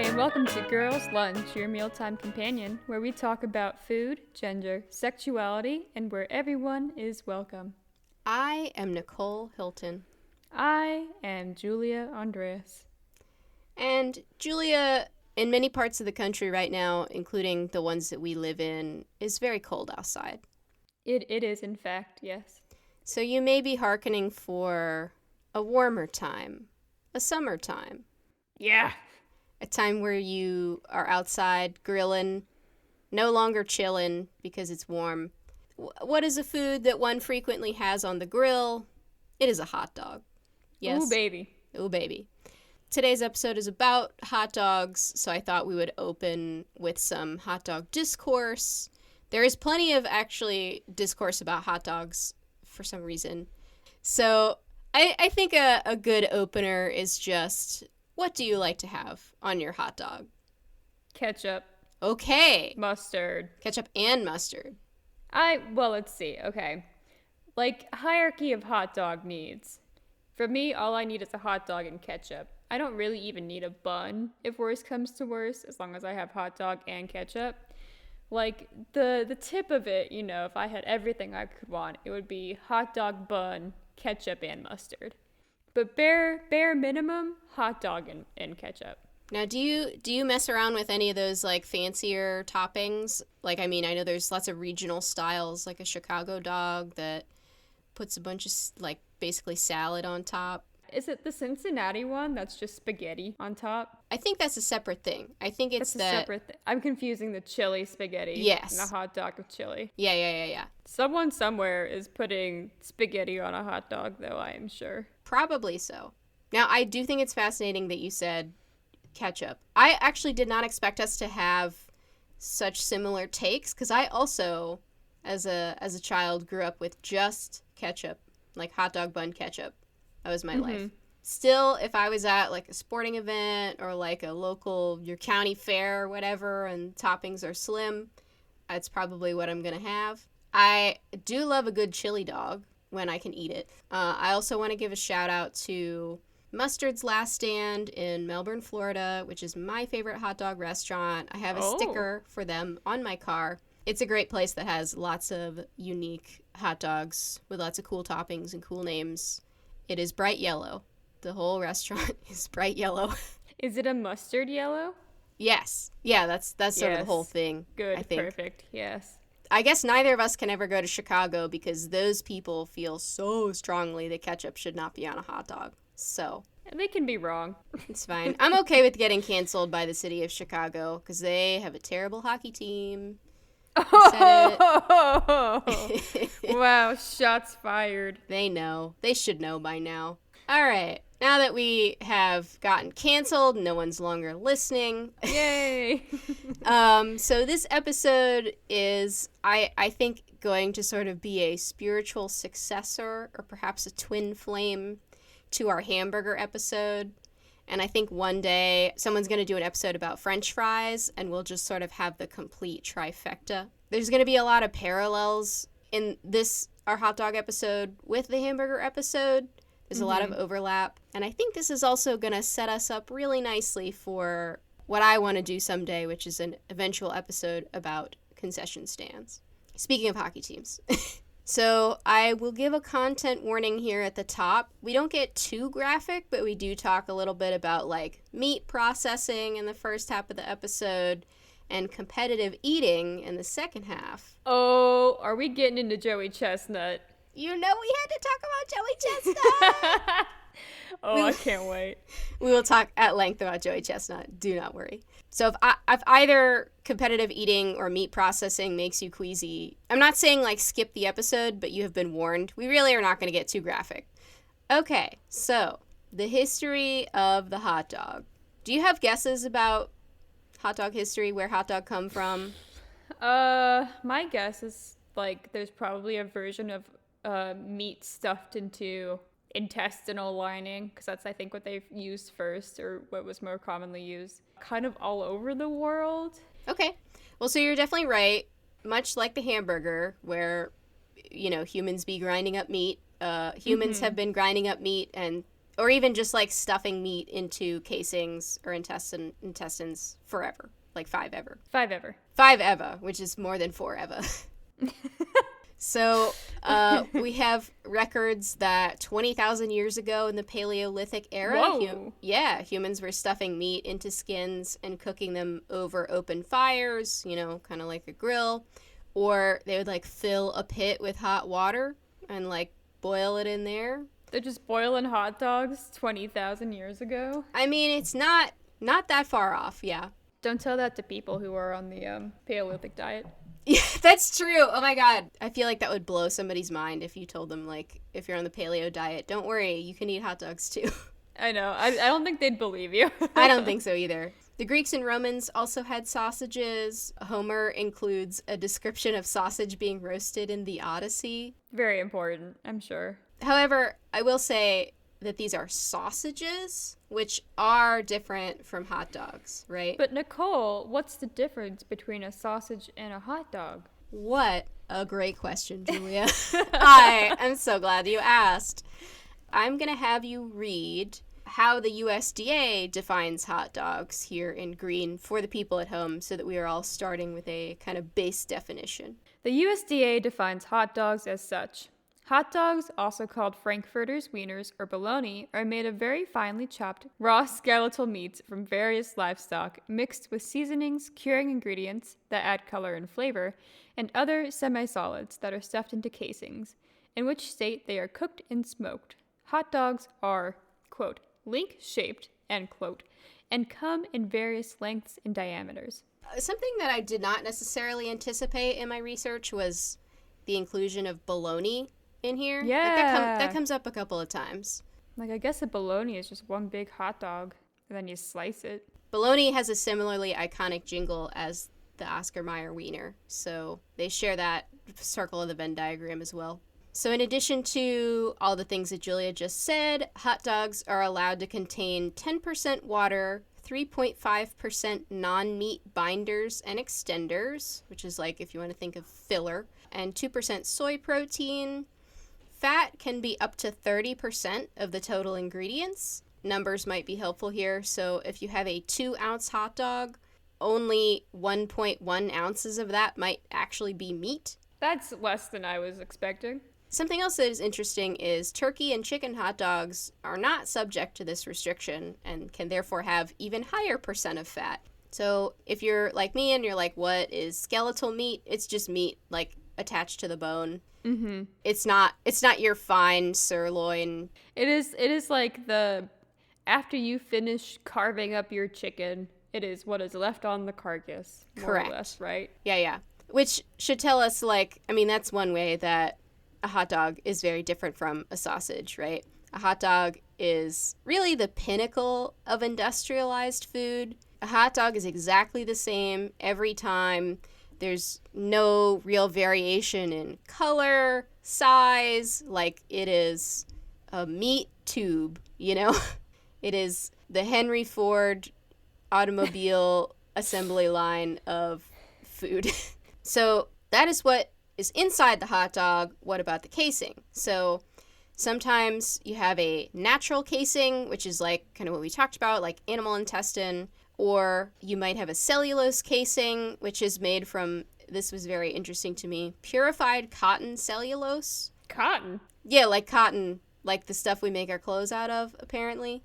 and welcome to Girls Lunch, your mealtime companion, where we talk about food, gender, sexuality, and where everyone is welcome. I am Nicole Hilton. I am Julia Andreas. And Julia, in many parts of the country right now, including the ones that we live in, is very cold outside. It is, in fact, yes. So you may be hearkening for a warmer time, a summertime. Yeah. A time where you are outside grilling, no longer chilling because it's warm. What is a food that one frequently has on the grill? It is a hot dog. Yes. Ooh, baby. Ooh, baby. Today's episode is about hot dogs, so I thought we would open with some hot dog discourse. There is plenty of actually discourse about hot dogs for some reason. So I think a good opener is just, what do you like to have on your hot dog? Ketchup. Okay. Mustard. Ketchup and mustard. Let's see. Okay. Like, hierarchy of hot dog needs. For me, all I need is a hot dog and ketchup. I don't really even need a bun, if worse comes to worse, as long as I have hot dog and ketchup. Like, the tip of it, if I had everything I could want, it would be hot dog, bun, ketchup, and mustard. But bare minimum, hot dog and ketchup. Now, do you mess around with any of those, like, fancier toppings? Like, I mean, I know there's lots of regional styles, like a Chicago dog that puts a bunch of, like, basically salad on top. Is it the Cincinnati one that's just spaghetti on top? I think that's a separate thing. I think it's that's a separate thing. I'm confusing the chili spaghetti yes. and a hot dog with chili. Yeah. Someone somewhere is putting spaghetti on a hot dog, though, I am sure. Probably so. Now, I do think it's fascinating that you said ketchup. I actually did not expect us to have such similar takes, because I also, as a child, grew up with just ketchup, like hot dog bun ketchup. That was my life. Still, if I was at like a sporting event or like a local, your county fair or whatever, and toppings are slim, that's probably what I'm going to have. I do love a good chili dog when I can eat it. I also want to give a shout out to Mustard's Last Stand in Melbourne, Florida, which is my favorite hot dog restaurant. I have a sticker for them on my car. It's a great place that has lots of unique hot dogs with lots of cool toppings and cool names. It is bright yellow. The whole restaurant is bright yellow. Is it a mustard yellow? Yes. Yeah, that's sort of the whole thing. Good, I think. Perfect, yes. I guess neither of us can ever go to Chicago because those people feel so strongly that ketchup should not be on a hot dog. So. And they can be wrong. It's fine. I'm okay with getting canceled by the city of Chicago because they have a terrible hockey team. Wow, shots fired. They know. They should know by now. All right. Now that we have gotten canceled, no one's longer listening. Yay. So this episode is, I think, going to sort of be a spiritual successor or perhaps a twin flame to our hamburger episode. And I think one day someone's going to do an episode about French fries, and we'll just sort of have the complete trifecta. There's going to be a lot of parallels in our hot dog episode with the hamburger episode. There's a lot of overlap. And I think this is also going to set us up really nicely for what I want to do someday, which is an eventual episode about concession stands. Speaking of hockey teams. So I will give a content warning here at the top. We don't get too graphic, but we do talk a little bit about like meat processing in the first half of the episode and competitive eating in the second half. Oh, are we getting into Joey Chestnut? You know we had to talk about Joey Chestnut. I can't wait. We will talk at length about Joey Chestnut. Do not worry. So if either competitive eating or meat processing makes you queasy, I'm not saying like skip the episode, but you have been warned. We really are not going to get too graphic. Okay, so the history of the hot dog. Do you have guesses about hot dog history, where hot dog come from? My guess is like there's probably a version of meat stuffed into intestinal lining, because that's I think what they used first, or what was more commonly used, kind of all over the world. Okay, well, so you're definitely right. Much like the hamburger, where humans be grinding up meat, humans have been grinding up meat, Or even just like stuffing meat into casings or intestines forever. Like 5 ever. 5 ever. 5 eva, which is more than 4 eva. So we have records that 20,000 years ago in the Paleolithic era, humans were stuffing meat into skins and cooking them over open fires, kind of like a grill. Or they would like fill a pit with hot water and like boil it in there. They're just boiling hot dogs 20,000 years ago? I mean, it's not that far off, yeah. Don't tell that to people who are on the Paleolithic diet. Yeah, that's true. Oh my god. I feel like that would blow somebody's mind if you told them, like, if you're on the paleo diet, don't worry, you can eat hot dogs too. I know. I don't think they'd believe you. I don't think so either. The Greeks and Romans also had sausages. Homer includes a description of sausage being roasted in the Odyssey. Very important, I'm sure. However, I will say that these are sausages, which are different from hot dogs, right? But Nicole, what's the difference between a sausage and a hot dog? What a great question, Julia. I am so glad you asked. I'm going to have you read how the USDA defines hot dogs here in green for the people at home so that we are all starting with a kind of base definition. The USDA defines hot dogs as such. Hot dogs, also called frankfurters, wieners, or bologna, are made of very finely chopped, raw skeletal meats from various livestock, mixed with seasonings, curing ingredients that add color and flavor, and other semi-solids that are stuffed into casings, in which state they are cooked and smoked. Hot dogs are, quote, link-shaped, end quote, and come in various lengths and diameters. Something that I did not necessarily anticipate in my research was the inclusion of bologna in here. Yeah. Like that comes up a couple of times. Like, I guess a bologna is just one big hot dog, and then you slice it. Bologna has a similarly iconic jingle as the Oscar Mayer wiener, so they share that circle of the Venn diagram as well. So in addition to all the things that Julia just said, hot dogs are allowed to contain 10% water, 3.5% non-meat binders and extenders, which is like if you want to think of filler, and 2% soy protein. Fat can be up to 30% of the total ingredients. Numbers might be helpful here. So if you have a 2-ounce hot dog, only 1.1 ounces of that might actually be meat. That's less than I was expecting. Something else that is interesting is turkey and chicken hot dogs are not subject to this restriction and can therefore have even higher percent of fat. So if you're like me and you're like, what is skeletal meat? It's just meat like attached to the bone. Mm-hmm. It's not your fine sirloin. It is like the, after you finish carving up your chicken, it is what is left on the carcass. Correct. More or less, right? Yeah. Which should tell us, like, I mean, that's one way that a hot dog is very different from a sausage, right? A hot dog is really the pinnacle of industrialized food. A hot dog is exactly the same every time. There's no real variation in color, size, like it is a meat tube, you know? It is the Henry Ford automobile assembly line of food. So that is what is inside the hot dog. What about the casing? So sometimes you have a natural casing, which is like kind of what we talked about, like animal intestine, or you might have a cellulose casing, which is made from, this was very interesting to me, purified cotton cellulose. Cotton? Yeah, like cotton, like the stuff we make our clothes out of, apparently.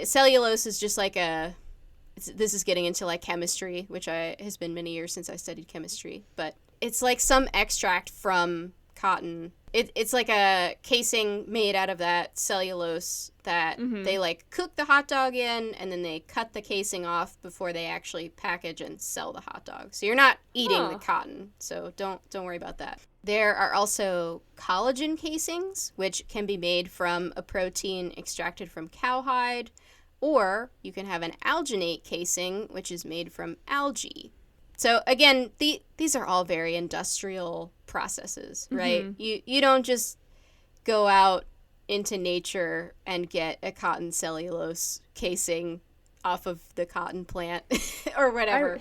Cellulose is just like this is getting into like chemistry, which has been many years since I studied chemistry, but it's like some extract from cotton. It's like a casing made out of that cellulose that they like cook the hot dog in, and then they cut the casing off before they actually package and sell the hot dog. So you're not eating the cotton, so don't worry about that. There are also collagen casings, which can be made from a protein extracted from cowhide, or you can have an alginate casing, which is made from algae. So again, these are all very industrial processes, right? You don't just go out into nature and get a cotton cellulose casing off of the cotton plant or whatever.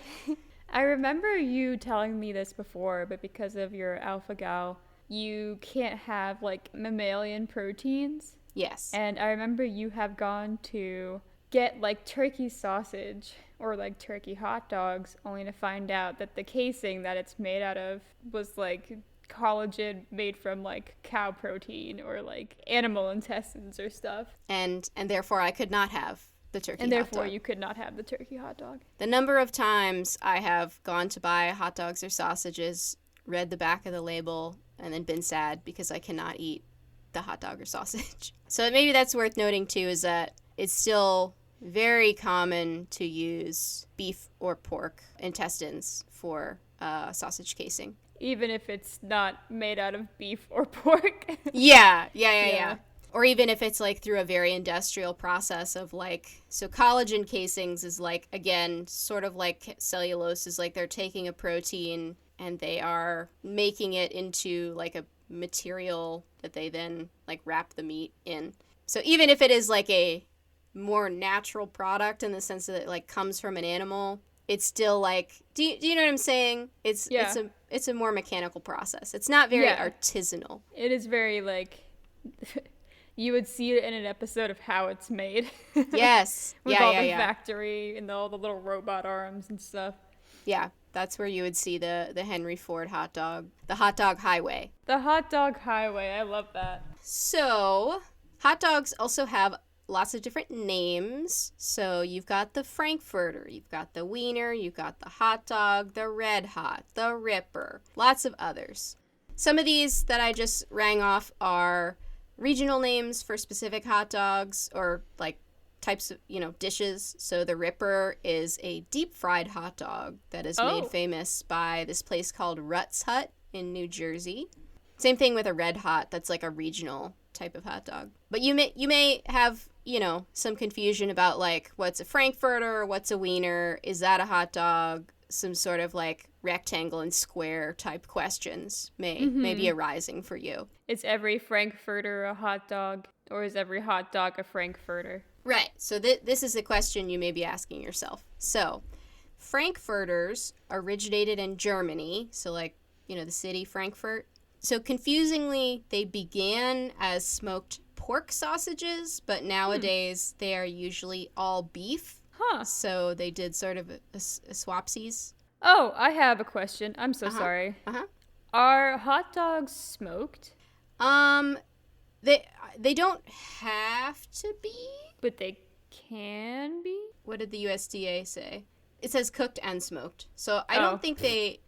I remember you telling me this before, but because of your alpha-gal, you can't have like mammalian proteins. Yes. And I remember you have gone to get like turkey sausage or like turkey hot dogs, only to find out that the casing that it's made out of was like collagen made from like cow protein or like animal intestines or stuff. And therefore I could not have the turkey And hot therefore dog. you could not have the turkey hot dog. The number of times I have gone to buy hot dogs or sausages, read the back of the label, and then been sad because I cannot eat the hot dog or sausage. So maybe that's worth noting too, is that it's still very common to use beef or pork intestines for sausage casing. Even if it's not made out of beef or pork. Yeah. Or even if it's like through a very industrial process of like, so collagen casings is like, again, sort of like cellulose is like they're taking a protein and they are making it into like a material that they then like wrap the meat in. So even if it is like a more natural product in the sense that it like comes from an animal, it's still like, do you know what I'm saying? It's a more mechanical process. It's not very artisanal. It is very like you would see it in an episode of How It's Made. Yes. With all the factory and all the little robot arms and stuff. Yeah, that's where you would see the Henry Ford hot dog, the hot dog highway. The hot dog highway, I love that. So, hot dogs also have lots of different names. So you've got the Frankfurter, you've got the Wiener, you've got the hot dog, the Red Hot, the Ripper, lots of others. Some of these that I just rang off are regional names for specific hot dogs or like types of, dishes. So the Ripper is a deep fried hot dog that is made famous by this place called Rutt's Hut in New Jersey. Same thing with a Red Hot, that's like a regional type of hot dog. But you may have, some confusion about like what's a Frankfurter, what's a Wiener, is that a hot dog? Some sort of like rectangle and square type questions may be arising for you. Is every Frankfurter a hot dog, or is every hot dog a Frankfurter? Right. So this is a question you may be asking yourself. So Frankfurters originated in Germany, so like, the city Frankfurt. So confusingly, they began as smoked pork sausages, but nowadays they are usually all beef. Huh. So they did sort of a swapsies. Oh, I have a question. I'm so sorry. Are hot dogs smoked? They don't have to be. But they can be? What did the USDA say? It says cooked and smoked. So I don't think they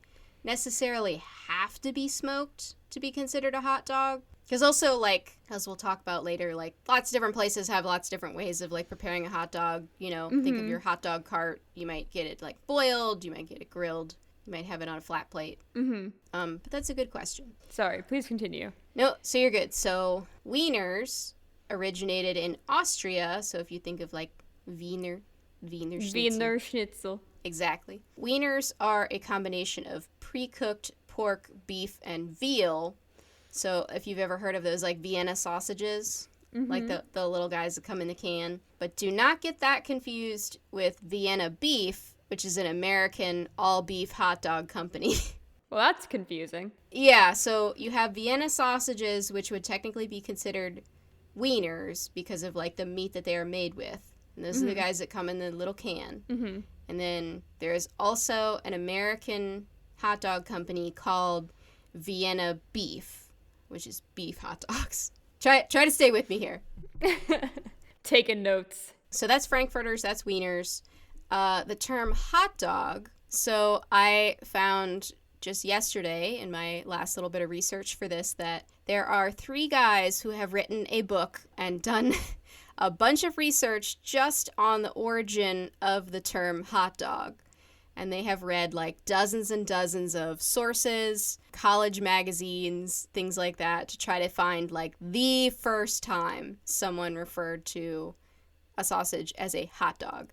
necessarily have to be smoked to be considered a hot dog. Because also, like, as we'll talk about later, like, lots of different places have lots of different ways of, like, preparing a hot dog. Think of your hot dog cart. You might get it, like, boiled. You might get it grilled. You might have it on a flat plate. But that's a good question. Sorry, please continue. No, so you're good. So Wieners originated in Austria. So if you think of, like, Wiener Schnitzel. Wiener Schnitzel. Exactly. Wieners are a combination of pre-cooked pork, beef, and veal. So if you've ever heard of those, like, Vienna sausages, like the little guys that come in the can. But do not get that confused with Vienna beef, which is an American all-beef hot dog company. Well, that's confusing. Yeah, so you have Vienna sausages, which would technically be considered wieners because of, like, the meat that they are made with. And those are the guys that come in the little can. And then there's also an American hot dog company called Vienna Beef, which is beef hot dogs. Try to stay with me here. Taking notes. So that's Frankfurters, that's Wieners. The term hot dog, so I found just yesterday in my last little bit of research for this that there are 3 guys who have written a book and done a bunch of research just on the origin of the term hot dog. And they have read like dozens and dozens of sources, college magazines, things like that, to try to find like the first time someone referred to a sausage as a hot dog.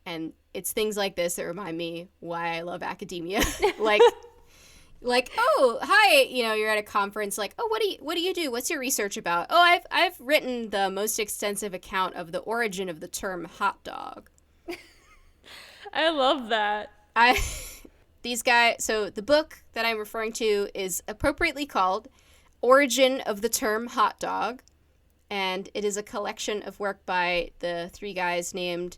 And it's things like this that remind me why I love academia. like, oh, hi, you're at a conference, like, oh, what do you do? What's your research about? Oh, I've written the most extensive account of the origin of the term hot dog. I love that. These guys, so the book that I'm referring to is appropriately called Origin of the Term Hot Dog. and it is a collection of work by the three guys named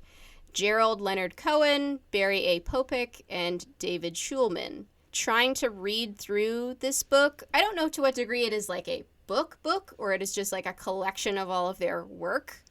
Gerald Leonard Cohen, Barry A. Popek, and David Schulman. Trying to read through this book, I don't know to what degree it is like a book or it is just like a collection of all of their work.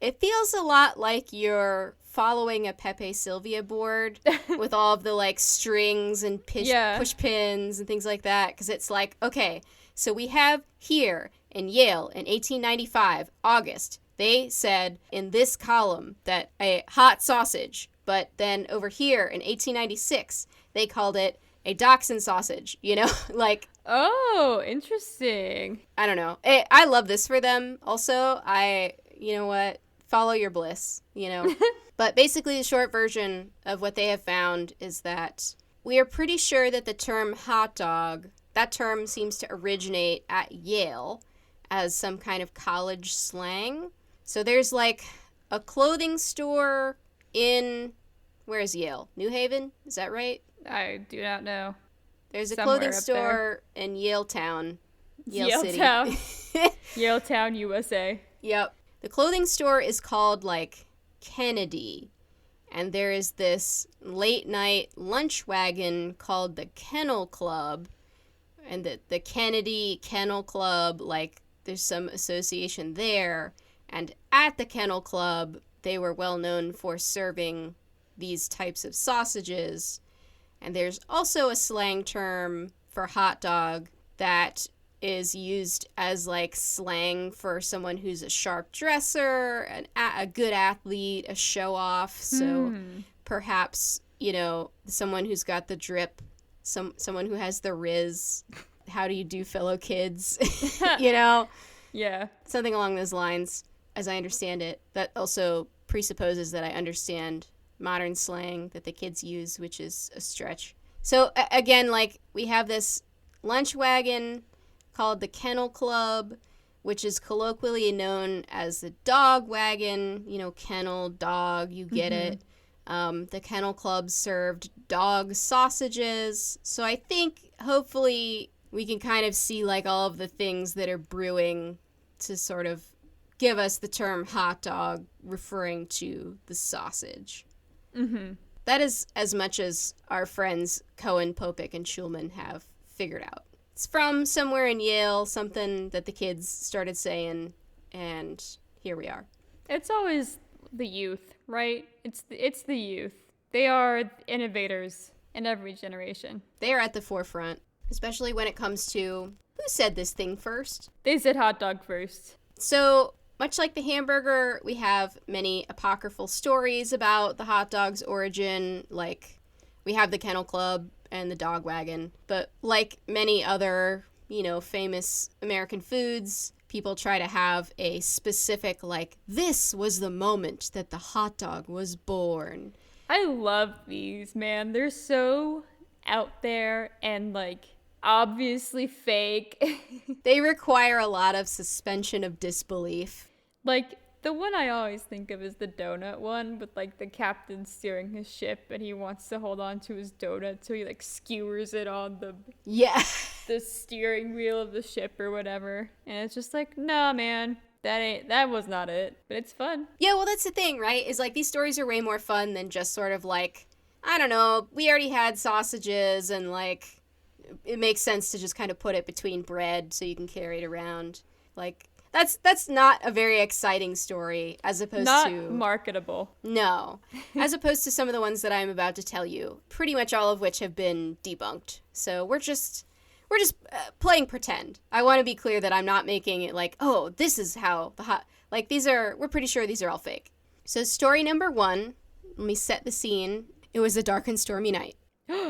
It feels a lot like you're following a Pepe Sylvia board with all of the like strings and push pins and things like that, because it's like, okay, so we have here in Yale in 1895, August, they said in this column that a hot sausage, but then over here in 1896, they called it a dachshund sausage, you know, like. Oh, interesting. I don't know. I love this for them. Also, you know what? Follow your bliss, you know. But basically the short version of what they have found is that we are pretty sure that the term hot dog, that term seems to originate at Yale as some kind of college slang. So there's like a clothing store in, where is Yale? New Haven? Is that right? I do not know. There's a clothing store in Yaletown, Yale City. Yaletown, USA. Yep. The clothing store is called like Kennedy, and there is this late night lunch wagon called the Kennel Club, and the Kennedy Kennel Club, like there's some association there, and at the Kennel Club they were well known for serving these types of sausages. And there's also a slang term for hot dog that is used as like slang for someone who's a sharp dresser, a good athlete, a show off. So perhaps, you know, someone who's got the drip, someone who has the riz. How do you do, fellow kids? You know? Yeah. Something along those lines, as I understand it. That also presupposes that I understand modern slang that the kids use, which is a stretch. So again, like, we have this lunch wagon called the Kennel Club, which is colloquially known as the dog wagon, you know, kennel, dog, you get it. The Kennel Club served dog sausages. So I think hopefully we can kind of see like all of the things that are brewing to sort of give us the term hot dog referring to the sausage. That is as much as our friends Cohen, Popek, and Schulman have figured out. It's from somewhere in Yale, something that the kids started saying, and here we are. It's always the youth, right? It's the youth. They are innovators in every generation. They are at the forefront, especially when it comes to who said this thing first. They said hot dog first. So, much like the hamburger, we have many apocryphal stories about the hot dog's origin. Like, we have the Kennel Club and the dog wagon. But like many other, you know, famous American foods, people try to have a specific, like, this was the moment that the hot dog was born. I love these, man. They're so out there and, like, obviously fake. They require a lot of suspension of disbelief. Like, the one I always think of is the donut one, with, like, the captain steering his ship and he wants to hold on to his donut, so he, like, skewers it on the steering wheel of the ship or whatever. And it's just like, nah, man, that was not it. But it's fun. Yeah, well, that's the thing, right? Is, like, these stories are way more fun than just sort of, like, I don't know, we already had sausages and, like, it makes sense to just kind of put it between bread so you can carry it around. Like, that's not a very exciting story as opposed to... Not marketable. No. As opposed to some of the ones that I'm about to tell you, pretty much all of which have been debunked. So we're just playing pretend. I want to be clear that I'm not making it like, oh, this is how the hot... Like, we're pretty sure these are all fake. So story number 1, let me set the scene. It was a dark and stormy night.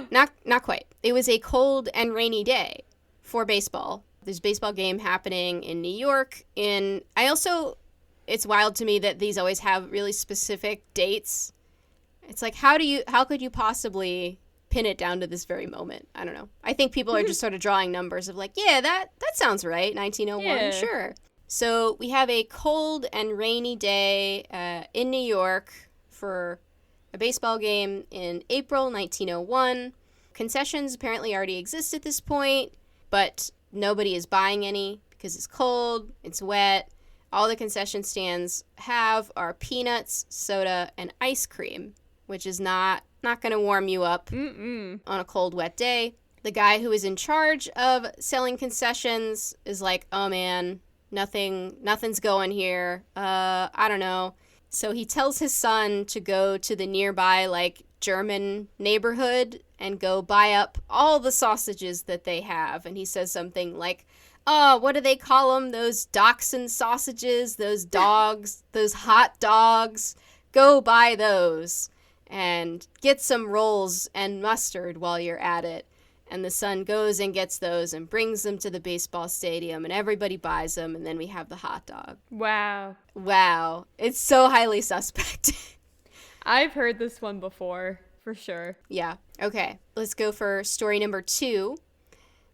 Not quite. It was a cold and rainy day for baseball. There's a baseball game happening in New York. It's wild to me that these always have really specific dates. It's like, how could you possibly pin it down to this very moment? I don't know. I think people are just sort of drawing numbers of like, yeah, that sounds right. 1901, yeah. Sure. So we have a cold and rainy day in New York for a baseball game in April 1901. Concessions apparently already exist at this point, but nobody is buying any because it's cold, it's wet. all the concession stands have are peanuts, soda, and ice cream, which is not going to warm you up on a cold, wet day. The guy who is in charge of selling concessions is like, oh man, nothing's going here. I don't know. So he tells his son to go to the nearby, like, German neighborhood and go buy up all the sausages that they have. And he says something like, oh, what do they call them? Those dachshund sausages, those dogs, those hot dogs. Go buy those and get some rolls and mustard while you're at it. And the son goes and gets those and brings them to the baseball stadium, and everybody buys them, and then we have the hot dog. Wow. It's so highly suspect. I've heard this one before, for sure. Yeah. Okay. Let's go for story number 2,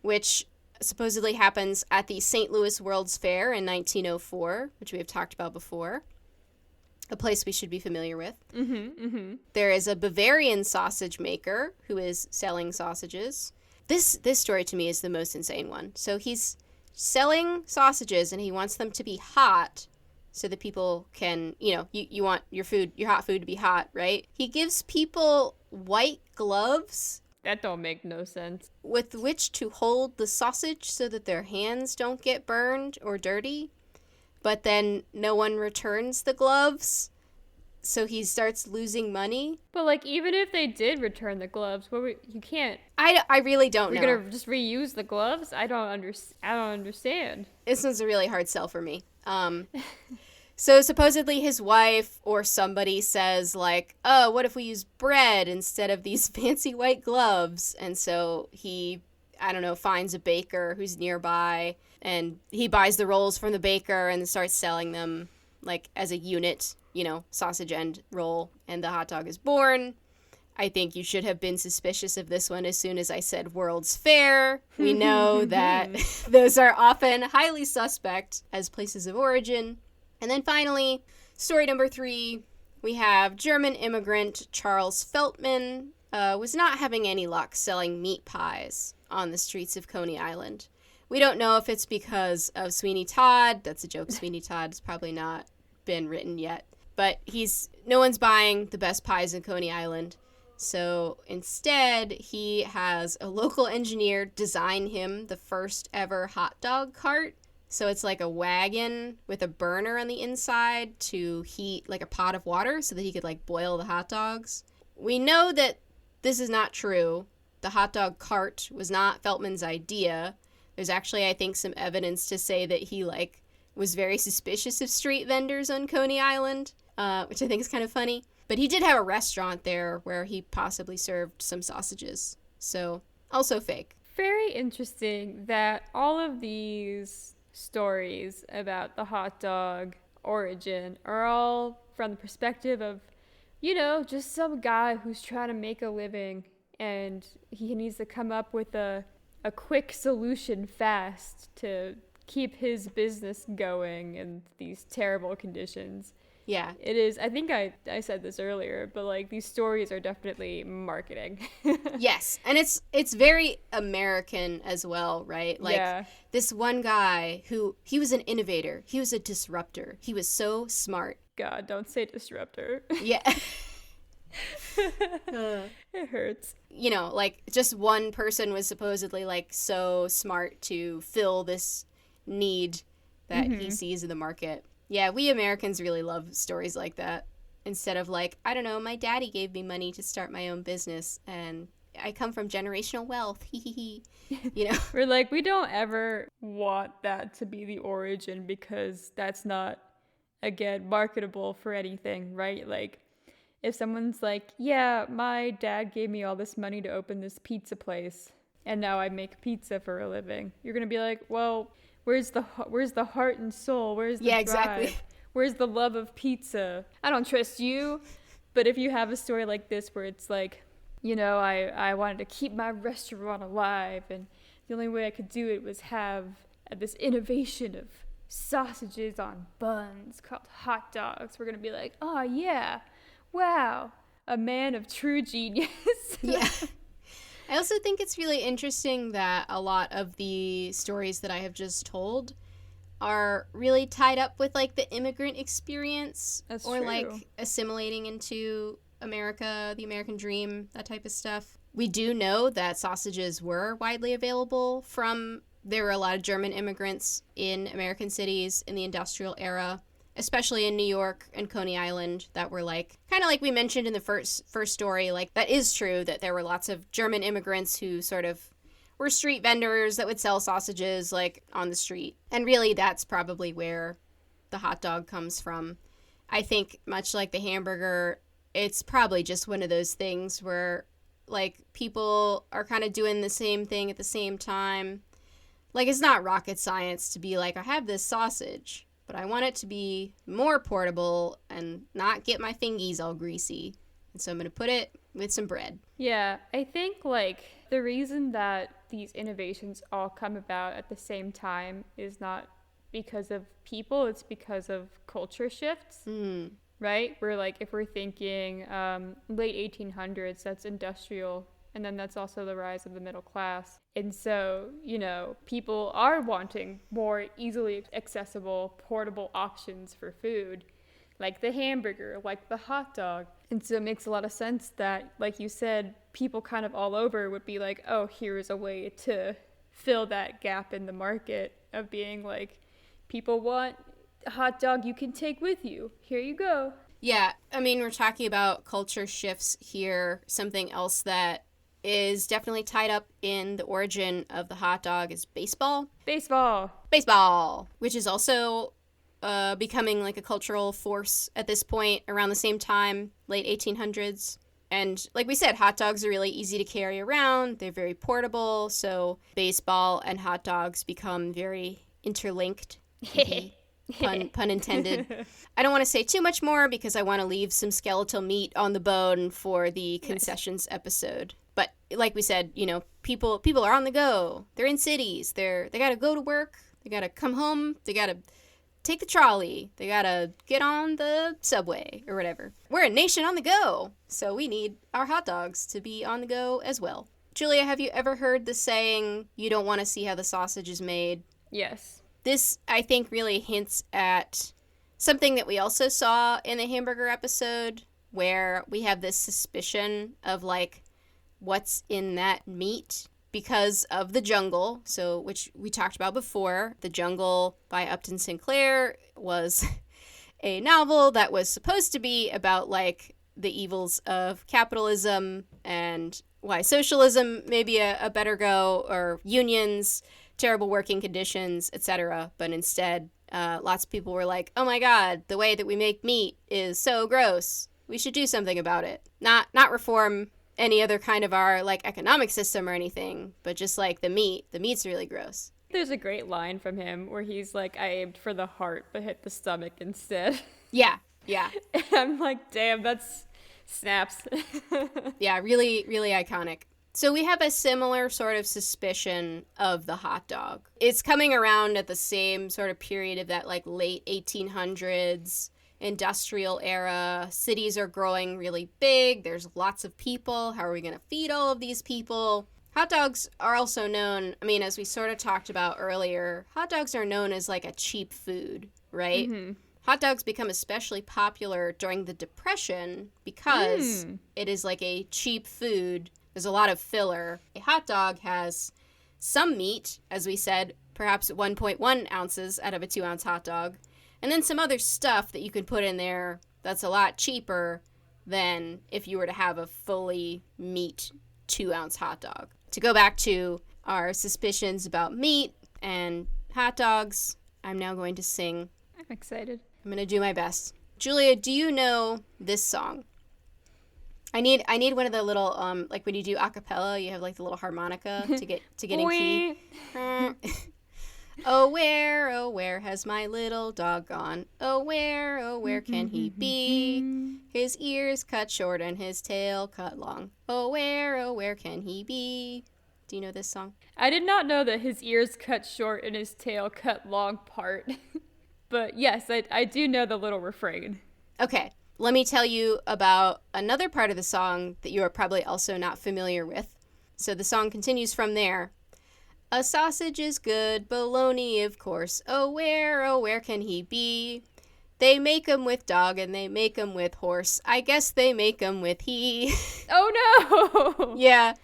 which supposedly happens at the St. Louis World's Fair in 1904, which we have talked about before. A place we should be familiar with. There is a Bavarian sausage maker who is selling sausages. This story to me is the most insane one. So he's selling sausages and he wants them to be hot so that people can, you want your hot food to be hot, right? He gives people white gloves. That don't make no sense. With which to hold the sausage so that their hands don't get burned or dirty. But then no one returns the gloves. So he starts losing money. But, like, even if they did return the gloves, you can't. I really don't know. You're gonna just reuse the gloves? I don't understand. This one's a really hard sell for me. So supposedly his wife or somebody says, like, oh, what if we use bread instead of these fancy white gloves? And so he, finds a baker who's nearby, and he buys the rolls from the baker and starts selling them, like, as a unit. Sausage and roll, and the hot dog is born. I think you should have been suspicious of this one as soon as I said World's Fair. We know that those are often highly suspect as places of origin. And then finally, story number 3, we have German immigrant Charles Feltman was not having any luck selling meat pies on the streets of Coney Island. We don't know if it's because of Sweeney Todd. That's a joke. Sweeney Todd has probably not been written yet. But no one's buying the best pies in Coney Island. So instead, he has a local engineer design him the first ever hot dog cart. So it's like a wagon with a burner on the inside to heat like a pot of water so that he could like boil the hot dogs. We know that this is not true. The hot dog cart was not Feltman's idea. There's actually, I think, some evidence to say that he was very suspicious of street vendors on Coney Island, which I think is kind of funny. But he did have a restaurant there where he possibly served some sausages. So, also fake. Very interesting that all of these stories about the hot dog origin are all from the perspective of, just some guy who's trying to make a living and he needs to come up with a quick solution fast to keep his business going in these terrible conditions. Yeah. It is. I think I said this earlier, but these stories are definitely marketing. Yes. And it's very American as well, right? This one guy he was an innovator. He was a disruptor. He was so smart. God, don't say disruptor. Yeah. It hurts. Just one person was supposedly so smart to fill this need that he sees in the market. Yeah, we Americans really love stories like that. Instead of I don't know, my daddy gave me money to start my own business and I come from generational wealth. We're we don't ever want that to be the origin because that's not, again, marketable for anything, right? If someone's yeah, my dad gave me all this money to open this pizza place and now I make pizza for a living. You're going to be well, where's the heart and soul? Where's the drive? Exactly. Where's the love of pizza? I don't trust you. But if you have a story like this where it's I wanted to keep my restaurant alive and the only way I could do it was have this innovation of sausages on buns called hot dogs, we're going to be oh yeah, wow, a man of true genius. Yeah. I also think it's really interesting that a lot of the stories that I have just told are really tied up with like the immigrant experience. That's or true. like assimilating into America, the American dream, that type of stuff. We do know that sausages were widely available from, there were a lot of German immigrants in American cities in the industrial era, especially in New York and Coney Island, that were like, kind of like we mentioned in the first story, like that is true that there were lots of German immigrants who sort of were street vendors that would sell sausages like on the street. And really that's probably where the hot dog comes from. I think much like the hamburger, it's probably just one of those things where like people are kind of doing the same thing at the same time. Like it's not rocket science to be like, I have this sausage, but I want it to be more portable and not get my fingies all greasy. And so I'm going to put it with some bread. Yeah, I think like the reason that these innovations all come about at the same time is not because of people, it's because of culture shifts. Right? We're like, if we're thinking late 1800s, that's industrial. And then that's also the rise of the middle class. And so, you know, people are wanting more easily accessible, portable options for food, like the hamburger, like the hot dog. And so it makes a lot of sense that, like you said, people kind of all over would be like, oh, here's a way to fill that gap in the market of being like, people want a hot dog you can take with you. Here you go. Yeah, I mean, we're talking about culture shifts here. Something else that is definitely tied up in the origin of the hot dog is baseball. Baseball, which is also becoming like a cultural force at this point around the same time, late 1800s. And like we said, hot dogs are really easy to carry around. They're very portable. So baseball and hot dogs become very interlinked. Pun intended. I don't want to say too much more because I want to leave some skeletal meat on the bone for the concessions episode. But like we said, you know, people are on the go. They're in cities. They got to go to work. They got to come home. They got to take the trolley. They got to get on the subway or whatever. We're a nation on the go. So we need our hot dogs to be on the go as well. Julia, have you ever heard the saying, you don't want to see how the sausage is made? Yes. This, I think, really hints at something that we also saw in the hamburger episode, where we have this suspicion of, like, what's in that meat because of The Jungle, so which we talked about before. The Jungle by Upton Sinclair was a novel that was supposed to be about, like, the evils of capitalism and why socialism may be a better go, or unions, terrible working conditions, etc. But instead, lots of people were like, oh my god, the way that we make meat is so gross. We should do something about it. Not reform any other kind of our, like, economic system or anything, but just, like, the meat. The meat's really gross. There's a great line from him where he's like, I aimed for the heart but hit the stomach instead. Yeah. And I'm like, damn, that's snaps. Yeah, really, really iconic. So we have a similar sort of suspicion of the hot dog. It's coming around at the same sort of period of that, like, late 1800s industrial era. Cities are growing really big. There's lots of people. How are we going to feed all of these people? Hot dogs are also known, I mean, as we sort of talked about earlier, hot dogs are known as like a cheap food, right? Mm-hmm. Hot dogs become especially popular during the Depression because it is like a cheap food. There's a lot of filler. A hot dog has some meat, as we said, perhaps 1.1 ounces out of a 2-ounce hot dog, and then some other stuff that you can put in there that's a lot cheaper than if you were to have a fully meat 2-ounce hot dog. To go back to our suspicions about meat and hot dogs, I'm now going to sing. I'm excited. I'm going to do my best. Julia, do you know this song? I need one of the little like when you do a cappella, you have like the little harmonica to get in key. Oh where has my little dog gone? Oh where can he be? His ears cut short and his tail cut long. Oh where can he be? Do you know this song? I did not know that his ears cut short and his tail cut long part. But yes, I do know the little refrain. Okay, let me tell you about another part of the song that you are probably also not familiar with. So the song continues from there. A sausage is good, bologna, of course. Oh, where can he be? They make 'em with dog and they make 'em with horse. I guess they make 'em with he. Oh no! Yeah.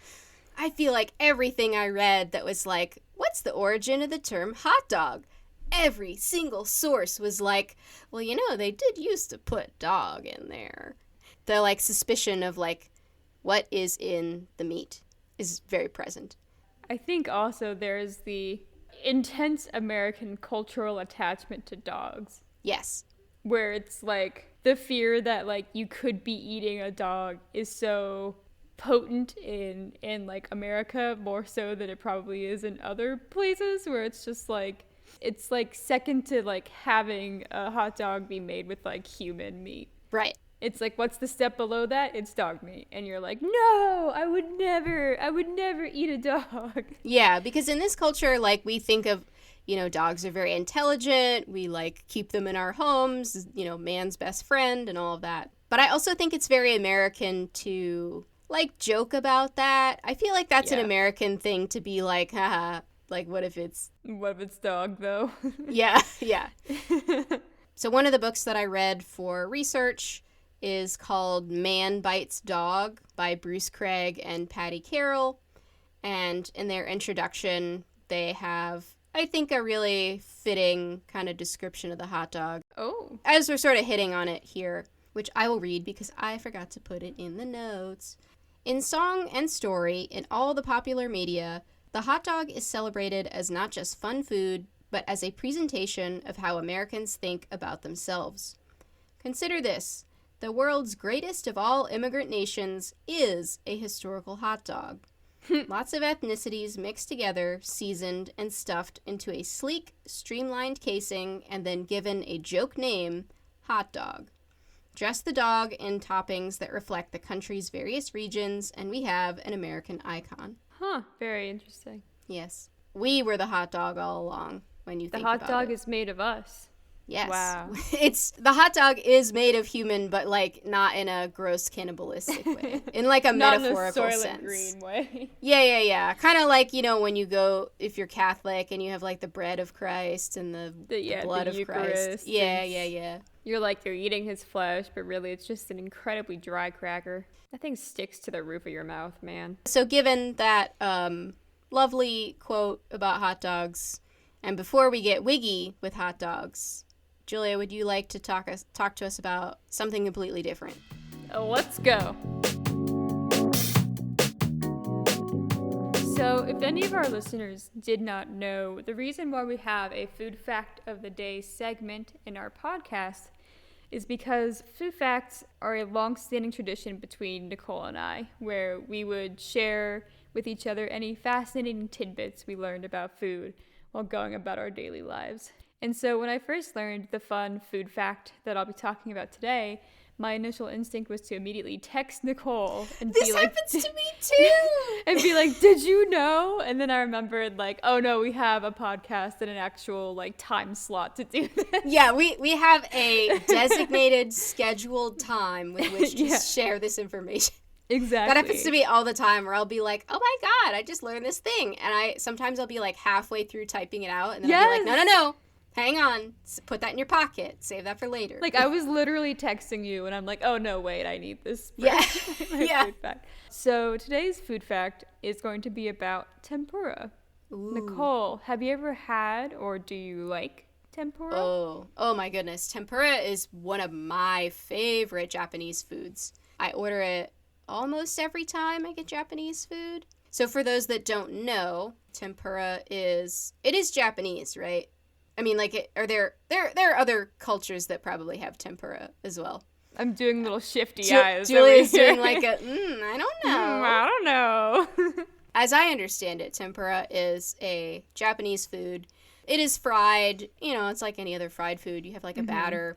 I feel like everything I read that was like, what's the origin of the term hot dog? Every single source was like, well, they did used to put dog in there. The, like, suspicion of, like, what is in the meat is very present. I think also there's the intense American cultural attachment to dogs. Yes. Where it's like the fear that like you could be eating a dog is so potent in like America, more so than it probably is in other places, where it's just like it's like second to like having a hot dog be made with like human meat. Right. It's like, what's the step below that? It's dog meat. And you're like, no, I would never eat a dog. Yeah, because in this culture, like, we think of, dogs are very intelligent. We, like, keep them in our homes, man's best friend and all of that. But I also think it's very American to, like, joke about that. I feel like that's an American thing to be like, haha, like, what if it's dog, though? Yeah. So one of the books that I read for research is called Man Bites Dog by Bruce Kraig and Patty Carroll. And in their introduction, they have, I think, a really fitting kind of description of the hot dog. Oh. As we're sort of hitting on it here, which I will read because I forgot to put it in the notes. In song and story, in all the popular media, the hot dog is celebrated as not just fun food, but as a presentation of how Americans think about themselves. Consider this. The world's greatest of all immigrant nations is a historical hot dog. Lots of ethnicities mixed together, seasoned, and stuffed into a sleek, streamlined casing, and then given a joke name, hot dog. Dress the dog in toppings that reflect the country's various regions, and we have an American icon. Huh, very interesting. Yes. We were the hot dog all along, when you think about it. The hot dog is made of us. Yes. Wow. The hot dog is made of human, but like not in a gross cannibalistic way. In like a metaphorical not in a sense. Soylent Green way. Yeah. Kind of like, when you go, if you're Catholic and you have like the bread of Christ and the blood of Christ. Yeah. You're eating his flesh, but really it's just an incredibly dry cracker. That thing sticks to the roof of your mouth, man. So given that lovely quote about hot dogs, and before we get wiggy with hot dogs, Julia, would you like to talk to us about something completely different? Let's go. So, if any of our listeners did not know, the reason why we have a Food Fact of the Day segment in our podcast is because food facts are a long-standing tradition between Nicole and I, where we would share with each other any fascinating tidbits we learned about food while going about our daily lives. And so when I first learned the fun food fact that I'll be talking about today, my initial instinct was to immediately text Nicole and be like, this happens to me too! And be like, did you know? And then I remembered, like, oh no, we have a podcast and an actual, like, time slot to do this. Yeah, we have a designated, scheduled time with which to share this information. Exactly. That happens to me all the time, where I'll be like, oh my god, I just learned this thing. And sometimes I'll be, like, halfway through typing it out, and then I'll be like, no. Hang on. Put that in your pocket. Save that for later. Like, I was literally texting you, and I'm like, oh, no, wait, I need this. Yeah. Food fact. So today's food fact is going to be about tempura. Ooh. Nicole, have you ever had or do you like tempura? Oh my goodness. Tempura is one of my favorite Japanese foods. I order it almost every time I get Japanese food. So for those that don't know, tempura is Japanese, right? I mean, like, there are other cultures that probably have tempura as well. I'm doing little shifty eyes. Julia's doing like I don't know. I don't know. As I understand it, tempura is a Japanese food. It is fried. It's like any other fried food. You have like a batter.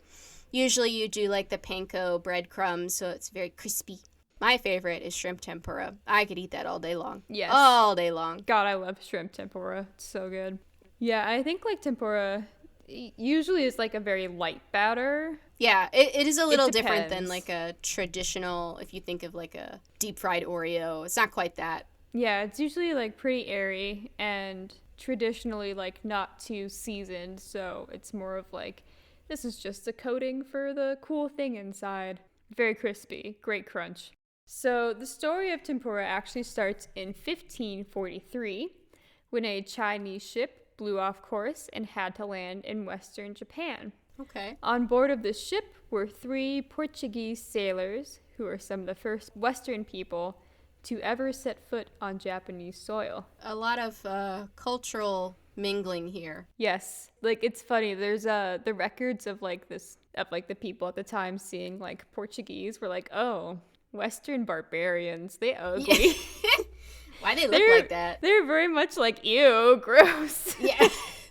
Usually you do like the panko breadcrumbs, so it's very crispy. My favorite is shrimp tempura. I could eat that all day long. Yes. All day long. God, I love shrimp tempura. It's so good. Yeah, I think like tempura usually is like a very light batter. Yeah, it is a little different than like a traditional, if you think of like a deep fried Oreo. It's not quite that. Yeah, it's usually like pretty airy, and traditionally like not too seasoned, so it's more of like this is just a coating for the cool thing inside. Very crispy, great crunch. So the story of tempura actually starts in 1543 when a Chinese ship blew off course and had to land in western Japan. Okay. On board of the ship were 3 Portuguese sailors who were some of the first Western people to ever set foot on Japanese soil. A lot of cultural mingling here. Yes, like it's funny. There's the records of like this of like the people at the time seeing like Portuguese were like, oh, Western barbarians, they ugly. Why they look like that? They're very much like, ew, gross. Yeah.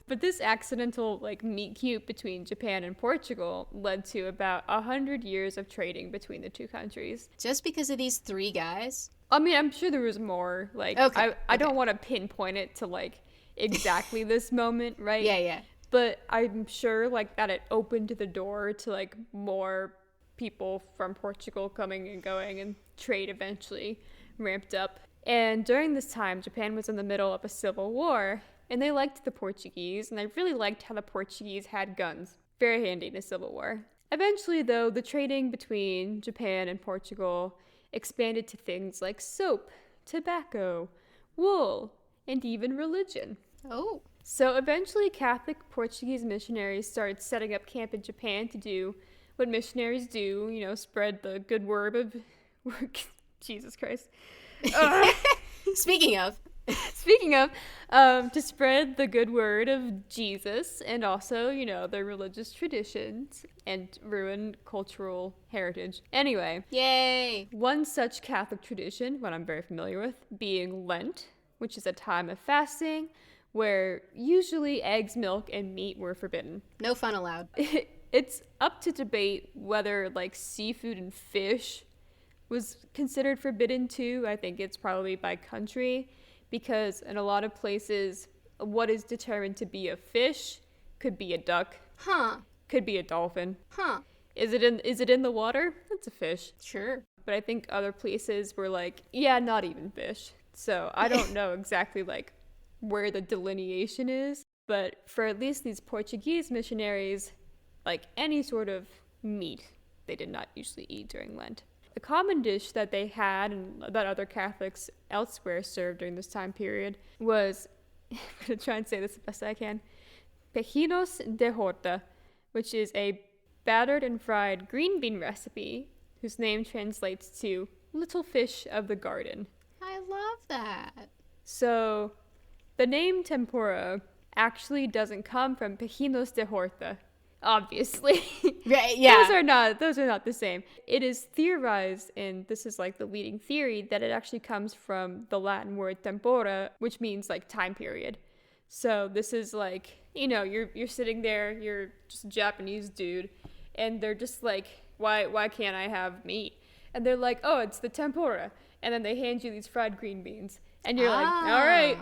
But this accidental like meet cute between Japan and Portugal led to about 100 years of trading between the two countries. Just because of these 3 guys? I mean, I'm sure there was more. Like, Okay, I don't want to pinpoint it to like exactly this moment, right? Yeah. But I'm sure like that it opened the door to like more people from Portugal coming and going, and trade eventually ramped up. And during this time, Japan was in the middle of a civil war, and they liked the Portuguese, and they really liked how the Portuguese had guns. Very handy in a civil war. Eventually, though, the trading between Japan and Portugal expanded to things like soap, tobacco, wool, and even religion. Oh. So eventually, Catholic Portuguese missionaries started setting up camp in Japan to do what missionaries do, you know, spread the good word of... Jesus Christ. Speaking of, to spread the good word of Jesus and also, you know, their religious traditions and ruin cultural heritage. Anyway. Yay! One such Catholic tradition, what I'm very familiar with, being Lent, which is a time of fasting where usually eggs, milk, and meat were forbidden. No fun allowed. It's up to debate whether, like, seafood and fish was considered forbidden too. I think it's probably by country, because in a lot of places, what is determined to be a fish could be a duck. Huh. Could be a dolphin. Huh. Is it in the water? It's a fish. Sure. But I think other places were like, yeah, not even fish. So I don't know exactly like where the delineation is, but for at least these Portuguese missionaries, like any sort of meat, they did not usually eat during Lent. The common dish that they had and that other Catholics elsewhere served during this time period was, I'm going to try and say this the best I can, pejinos de horta, which is a battered and fried green bean recipe whose name translates to little fish of the garden. I love that. So the name tempura actually doesn't come from pejinos de horta. Obviously. Right, yeah. Those are not the same. It is theorized, and this is like the leading theory, that it actually comes from the Latin word tempora, which means like time period. So this is like, you know, you're sitting there, you're just a Japanese dude, and they're just like, why can't I have meat? And they're like, oh, it's the tempura. And then they hand you these fried green beans. And you're like, all right,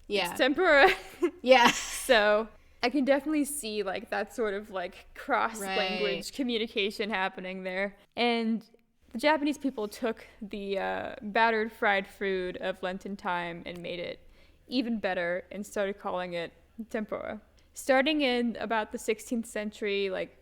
yeah, it's tempura. Yeah. So I can definitely see like that sort of like cross-language communication happening there. And the Japanese people took the battered fried food of Lenten time and made it even better and started calling it tempura. Starting in about the 16th century, like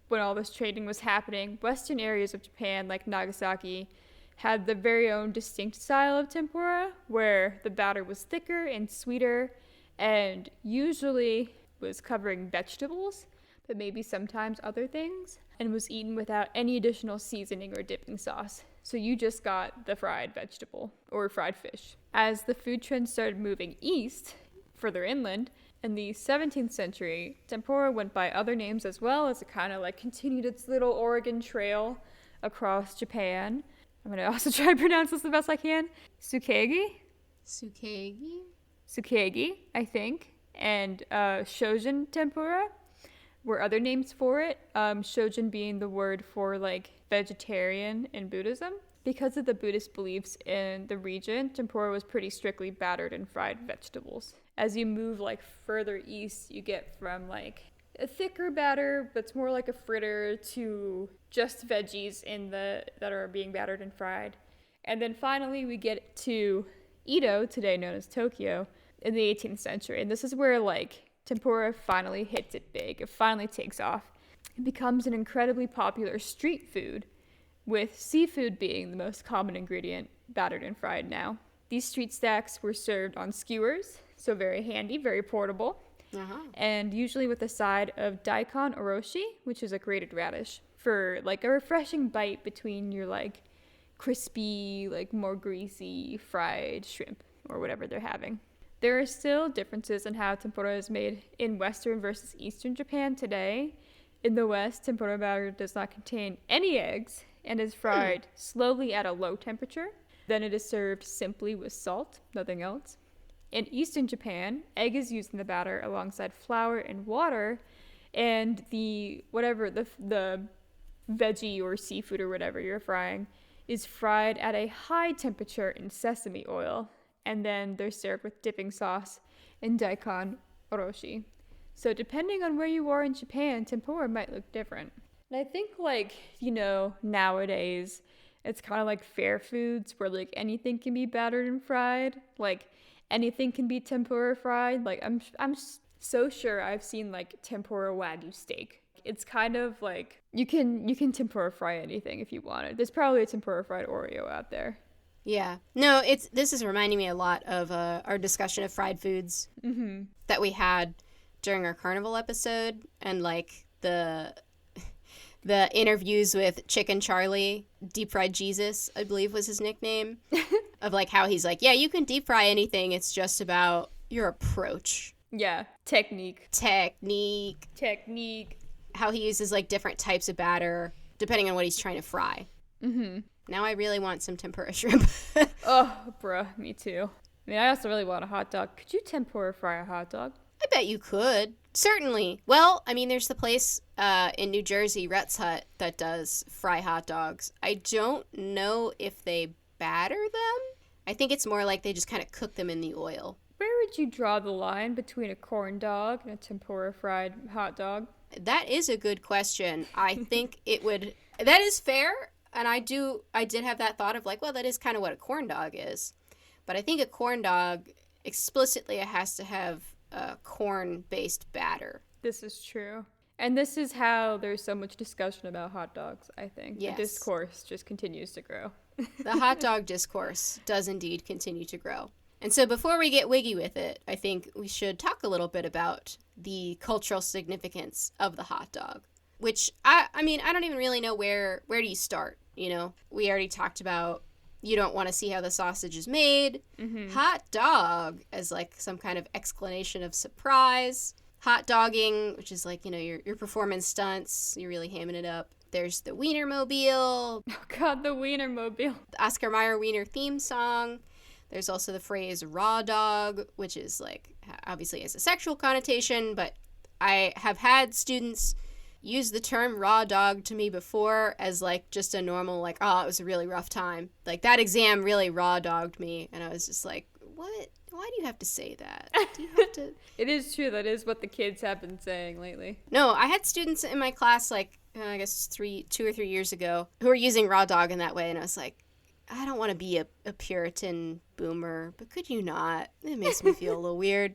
when all this trading was happening, western areas of Japan, like Nagasaki, had their very own distinct style of tempura, where the batter was thicker and sweeter, and usually was covering vegetables, but maybe sometimes other things, and was eaten without any additional seasoning or dipping sauce. So you just got the fried vegetable or fried fish. As the food trend started moving east, further inland, in the 17th century, tempura went by other names as well, as it kind of like continued its little Oregon Trail across Japan. I'm going to also try to pronounce this the best I can. Tsukegi, I think. And Shojin tempura were other names for it. Shojin being the word for like vegetarian in Buddhism. Because of the Buddhist beliefs in the region, tempura was pretty strictly battered and fried vegetables. As you move like further east, you get from like a thicker batter, but it's more like a fritter, to just veggies that are being battered and fried. And then finally we get to Edo, today known as Tokyo, in the 18th century. And this is where, like, tempura finally hits it big. It finally takes off. It becomes an incredibly popular street food, with seafood being the most common ingredient, battered and fried now. These street stacks were served on skewers, so very handy, very portable, and usually with a side of daikon oroshi, which is a grated radish, for like a refreshing bite between your like crispy, like more greasy fried shrimp or whatever they're having. There are still differences in how tempura is made in Western versus Eastern Japan today. In the West, tempura batter does not contain any eggs and is fried slowly at a low temperature. Then it is served simply with salt, nothing else. In Eastern Japan, egg is used in the batter alongside flour and water, and the veggie or seafood or whatever you're frying is fried at a high temperature in sesame oil, and then they're served with dipping sauce and daikon oroshi. So depending on where you are in Japan, tempura might look different. And I think, like, you know, nowadays, it's kind of like fair foods where, like, anything can be battered and fried. Like, anything can be tempura fried. Like, I'm so sure I've seen, like, tempura wagyu steak. It's kind of like, you can tempura fry anything if you wanted. There's probably a tempura fried Oreo out there. Yeah. No, this is reminding me a lot of our discussion of fried foods that we had during our carnival episode, and, like, the interviews with Chicken Charlie, Deep Fried Jesus, I believe was his nickname, of like how he's like, yeah, you can deep fry anything. It's just about your approach. Yeah. Technique. How he uses like different types of batter depending on what he's trying to fry. Now I really want some tempura shrimp. Oh, bruh, me too. I mean, I also really want a hot dog. Could you tempura fry a hot dog? I bet you could. Certainly. Well, I mean, there's the place in New Jersey, Rhett's Hut, that does fry hot dogs. I don't know if they batter them. I think it's more like they just kind of cook them in the oil. Where would you draw the line between a corn dog and a tempura fried hot dog? That is a good question. I think it would... That is fair, and I did have that thought of like, well, that is kind of what a corn dog is. But I think a corn dog, explicitly, it has to have corn-based batter. This is true. And this is how there's so much discussion about hot dogs, I think. Yes. The discourse just continues to grow. The hot dog discourse does indeed continue to grow. And so before we get wiggy with it, I think we should talk a little bit about the cultural significance of the hot dog. Which, I mean, I don't even really know where do you start, you know? We already talked about you don't want to see how the sausage is made. Hot dog as like some kind of exclamation of surprise. Hot dogging, which is like, you know, your performance stunts. You're really hamming it up. There's the Wienermobile. Oh God, the Wienermobile. The Oscar Mayer Wiener theme song. There's also the phrase raw dog, which is like, obviously has a sexual connotation, but I have had students use the term raw dog to me before as like just a normal like, oh, it was a really rough time. Like that exam really raw dogged me, and I was just like, what? Why do you have to say that? Do you have to? It is true. That is what the kids have been saying lately. No, I had students in my class like I guess 2 or 3 years ago who were using raw dog in that way, and I was like, I don't want to be a Puritan boomer, but could you not? It makes me feel a little weird.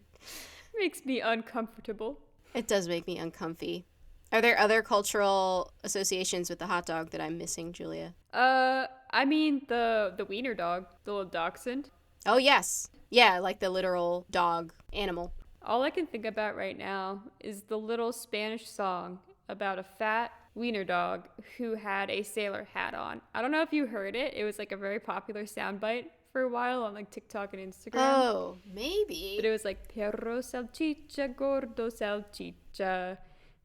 Makes me uncomfortable. It does make me uncomfy. Are there other cultural associations with the hot dog that I'm missing, Julia? I mean the wiener dog, the little dachshund. Oh yes, yeah, like the literal dog animal. All I can think about right now is the little Spanish song about a fat wiener dog who had a sailor hat on. I don't know if you heard it. It was like a very popular soundbite for a while on like TikTok and Instagram. Oh, maybe. But it was like perro salchicha, gordo salchicha.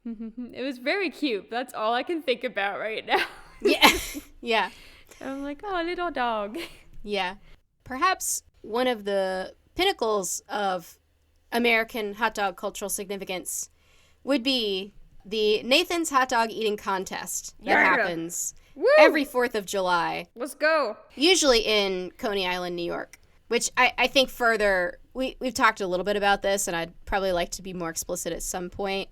It was very cute. That's all I can think about right now. Yeah. Yeah. I'm like, oh, little dog. Yeah. Perhaps one of the pinnacles of American hot dog cultural significance would be the Nathan's hot dog eating contest that happens every 4th of July. Let's go. Usually in Coney Island, New York, which I think further, we've talked a little bit about this, and I'd probably like to be more explicit at some point.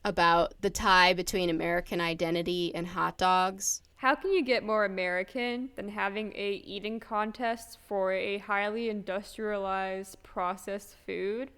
about the tie between American identity and hot dogs. How can you get more American than having a eating contest for a highly industrialized processed food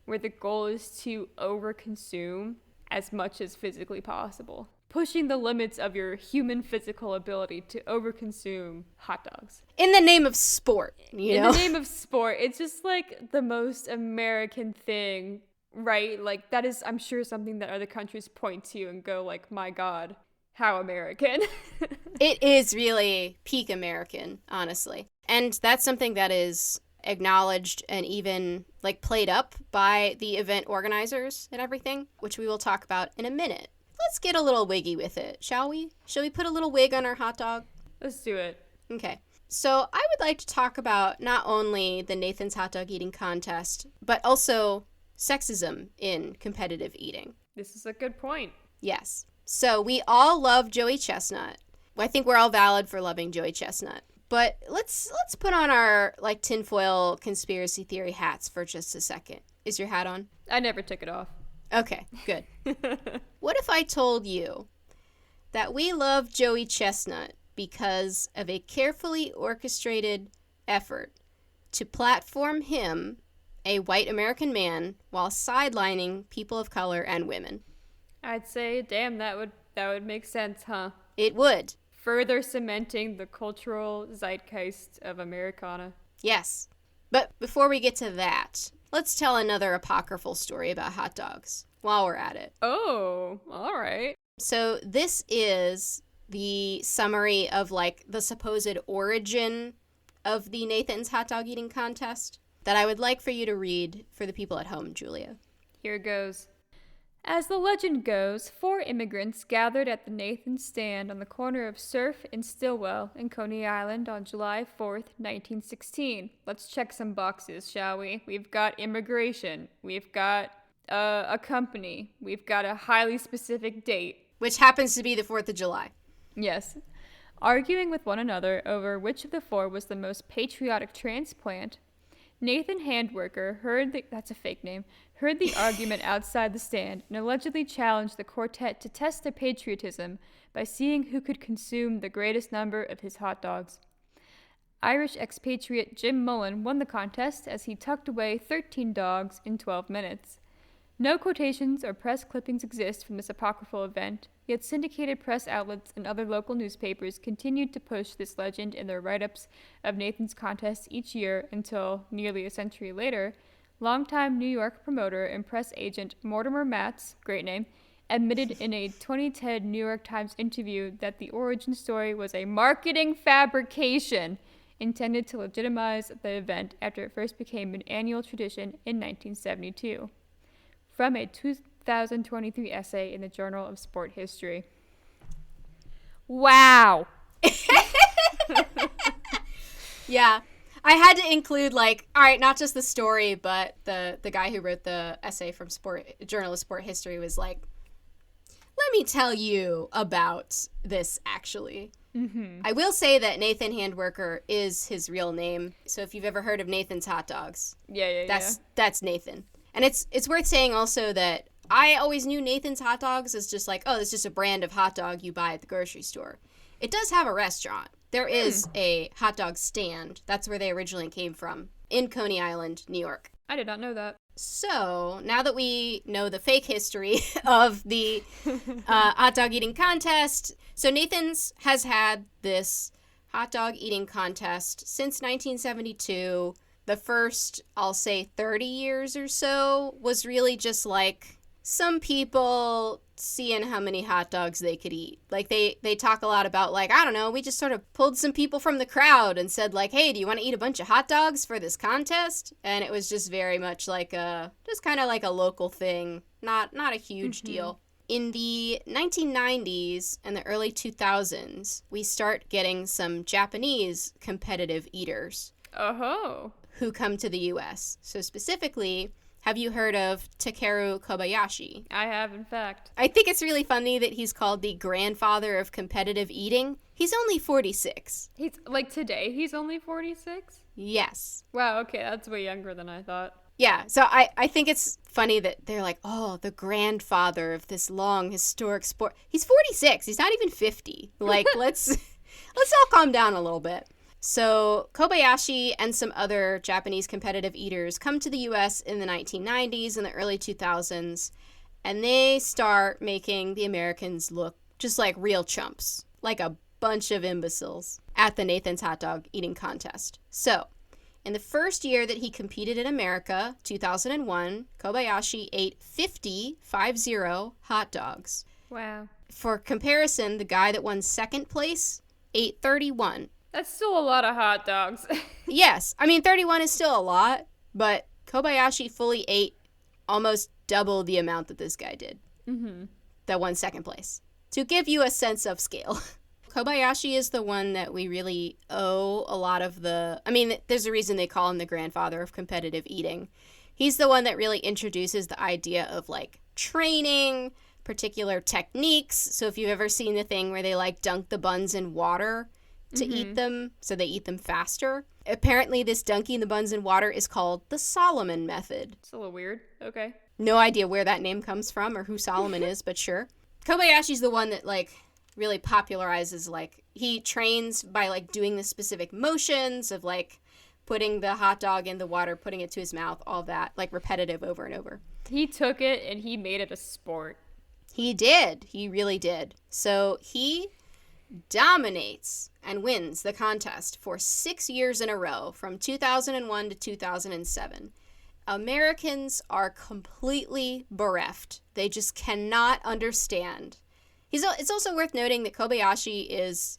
where the goal is to overconsume as much as physically possible? Pushing the limits of your human physical ability to overconsume hot dogs. In the name of sport, you know? In the name of sport, it's just like the most American thing, right? Like that is, I'm sure, something that other countries point to and go like, my God, how American. It is really peak American, honestly. And that's something that is acknowledged and even like played up by the event organizers and everything, which we will talk about in a minute. Let's get a little wiggy with it, shall we? Shall we put a little wig on our hot dog? Let's do it. Okay. So I would like to talk about not only the Nathan's hot dog eating contest, but also sexism in competitive eating. This is a good point. Yes. So we all love Joey Chestnut. I think we're all valid for loving Joey Chestnut. But let's put on our like tinfoil conspiracy theory hats for just a second. Is your hat on? I never took it off. Okay, good. What if I told you that we love Joey Chestnut because of a carefully orchestrated effort to platform him, a white American man, while sidelining people of color and women? I'd say, damn, that would make sense, huh? It would. Further cementing the cultural zeitgeist of Americana. Yes. But before we get to that, let's tell another apocryphal story about hot dogs while we're at it. Oh, all right. So this is the summary of like the supposed origin of the Nathan's hot dog eating contest that I would like for you to read for the people at home, Julia. Here goes. As the legend goes, 4 immigrants gathered at the Nathan's stand on the corner of Surf and Stillwell in Coney Island on July 4th, 1916. Let's check some boxes, shall we? We've got immigration. We've got a company. We've got a highly specific date. Which happens to be the 4th of July. Yes. Arguing with one another over which of the 4 was the most patriotic transplant, Nathan Handworker heard the argument outside the stand and allegedly challenged the quartet to test their patriotism by seeing who could consume the greatest number of his hot dogs. Irish expatriate Jim Mullen won the contest as he tucked away 13 dogs in 12 minutes. No quotations or press clippings exist from this apocryphal event, yet syndicated press outlets and other local newspapers continued to push this legend in their write-ups of Nathan's contest each year until, nearly a century later, longtime New York promoter and press agent Mortimer Matz, great name, admitted in a 2010 New York Times interview that the origin story was a marketing fabrication intended to legitimize the event after it first became an annual tradition in 1972. From a 2023 essay in the Journal of Sport History. Wow! Yeah. I had to include, like, all right, not just the story, but the guy who wrote the essay from Journal of Sport History was like, let me tell you about this, actually. Mm-hmm. I will say that Nathan Handworker is his real name. So if you've ever heard of Nathan's Hot Dogs, that's Nathan. And it's worth saying also that I always knew Nathan's Hot Dogs as just like, oh, it's just a brand of hot dog you buy at the grocery store. It does have a restaurant. There is a hot dog stand. That's where they originally came from, in Coney Island, New York. I did not know that. So, now that we know the fake history of the hot dog eating contest, so Nathan's has had this hot dog eating contest since 1972. The first, I'll say 30 years or so, was really just like some people seeing how many hot dogs they could eat. Like they talk a lot about like, I don't know, we just sort of pulled some people from the crowd and said like, hey, do you want to eat a bunch of hot dogs for this contest? And it was just very much like just kind of like a local thing, not a huge deal. In the 1990s and the early 2000s, we start getting some Japanese competitive eaters. Oh. Who come to the U.S. So specifically, have you heard of Takeru Kobayashi? I have, in fact. I think it's really funny that he's called the grandfather of competitive eating. He's only 46. He's, like today, he's only 46? Yes. Wow, okay, that's way younger than I thought. Yeah, so I think it's funny that they're like, oh, the grandfather of this long historic sport. He's 46. He's not even 50. Like, let's all calm down a little bit. So Kobayashi and some other Japanese competitive eaters come to the U.S. in the 1990s and the early 2000s, and they start making the Americans look just like real chumps, like a bunch of imbeciles at the Nathan's hot dog eating contest. So in the first year that he competed in America, 2001, Kobayashi ate 50 hot dogs. Wow. For comparison, the guy that won second place ate 31. That's still a lot of hot dogs. Yes, I mean 31 is still a lot, but Kobayashi fully ate almost double the amount that this guy did. That won second place. To give you a sense of scale. Kobayashi is the one that we really owe a lot of the... I mean, there's a reason they call him the grandfather of competitive eating. He's the one that really introduces the idea of, like, training, particular techniques. So if you've ever seen the thing where they, like, dunk the buns in water to eat them, so they eat them faster. Apparently, this dunking the buns in water is called the Solomon method. It's a little weird. Okay. No idea where that name comes from or who Solomon is, but sure. Kobayashi's the one that, like... really popularizes, like, he trains by, like, doing the specific motions of, like, putting the hot dog in the water, putting it to his mouth, all that, like, repetitive over and over. He took it and he made it a sport. He did. He really did. So he dominates and wins the contest for 6 years in a row, from 2001 to 2007. Americans are completely bereft. They just cannot understand. It's also worth noting that Kobayashi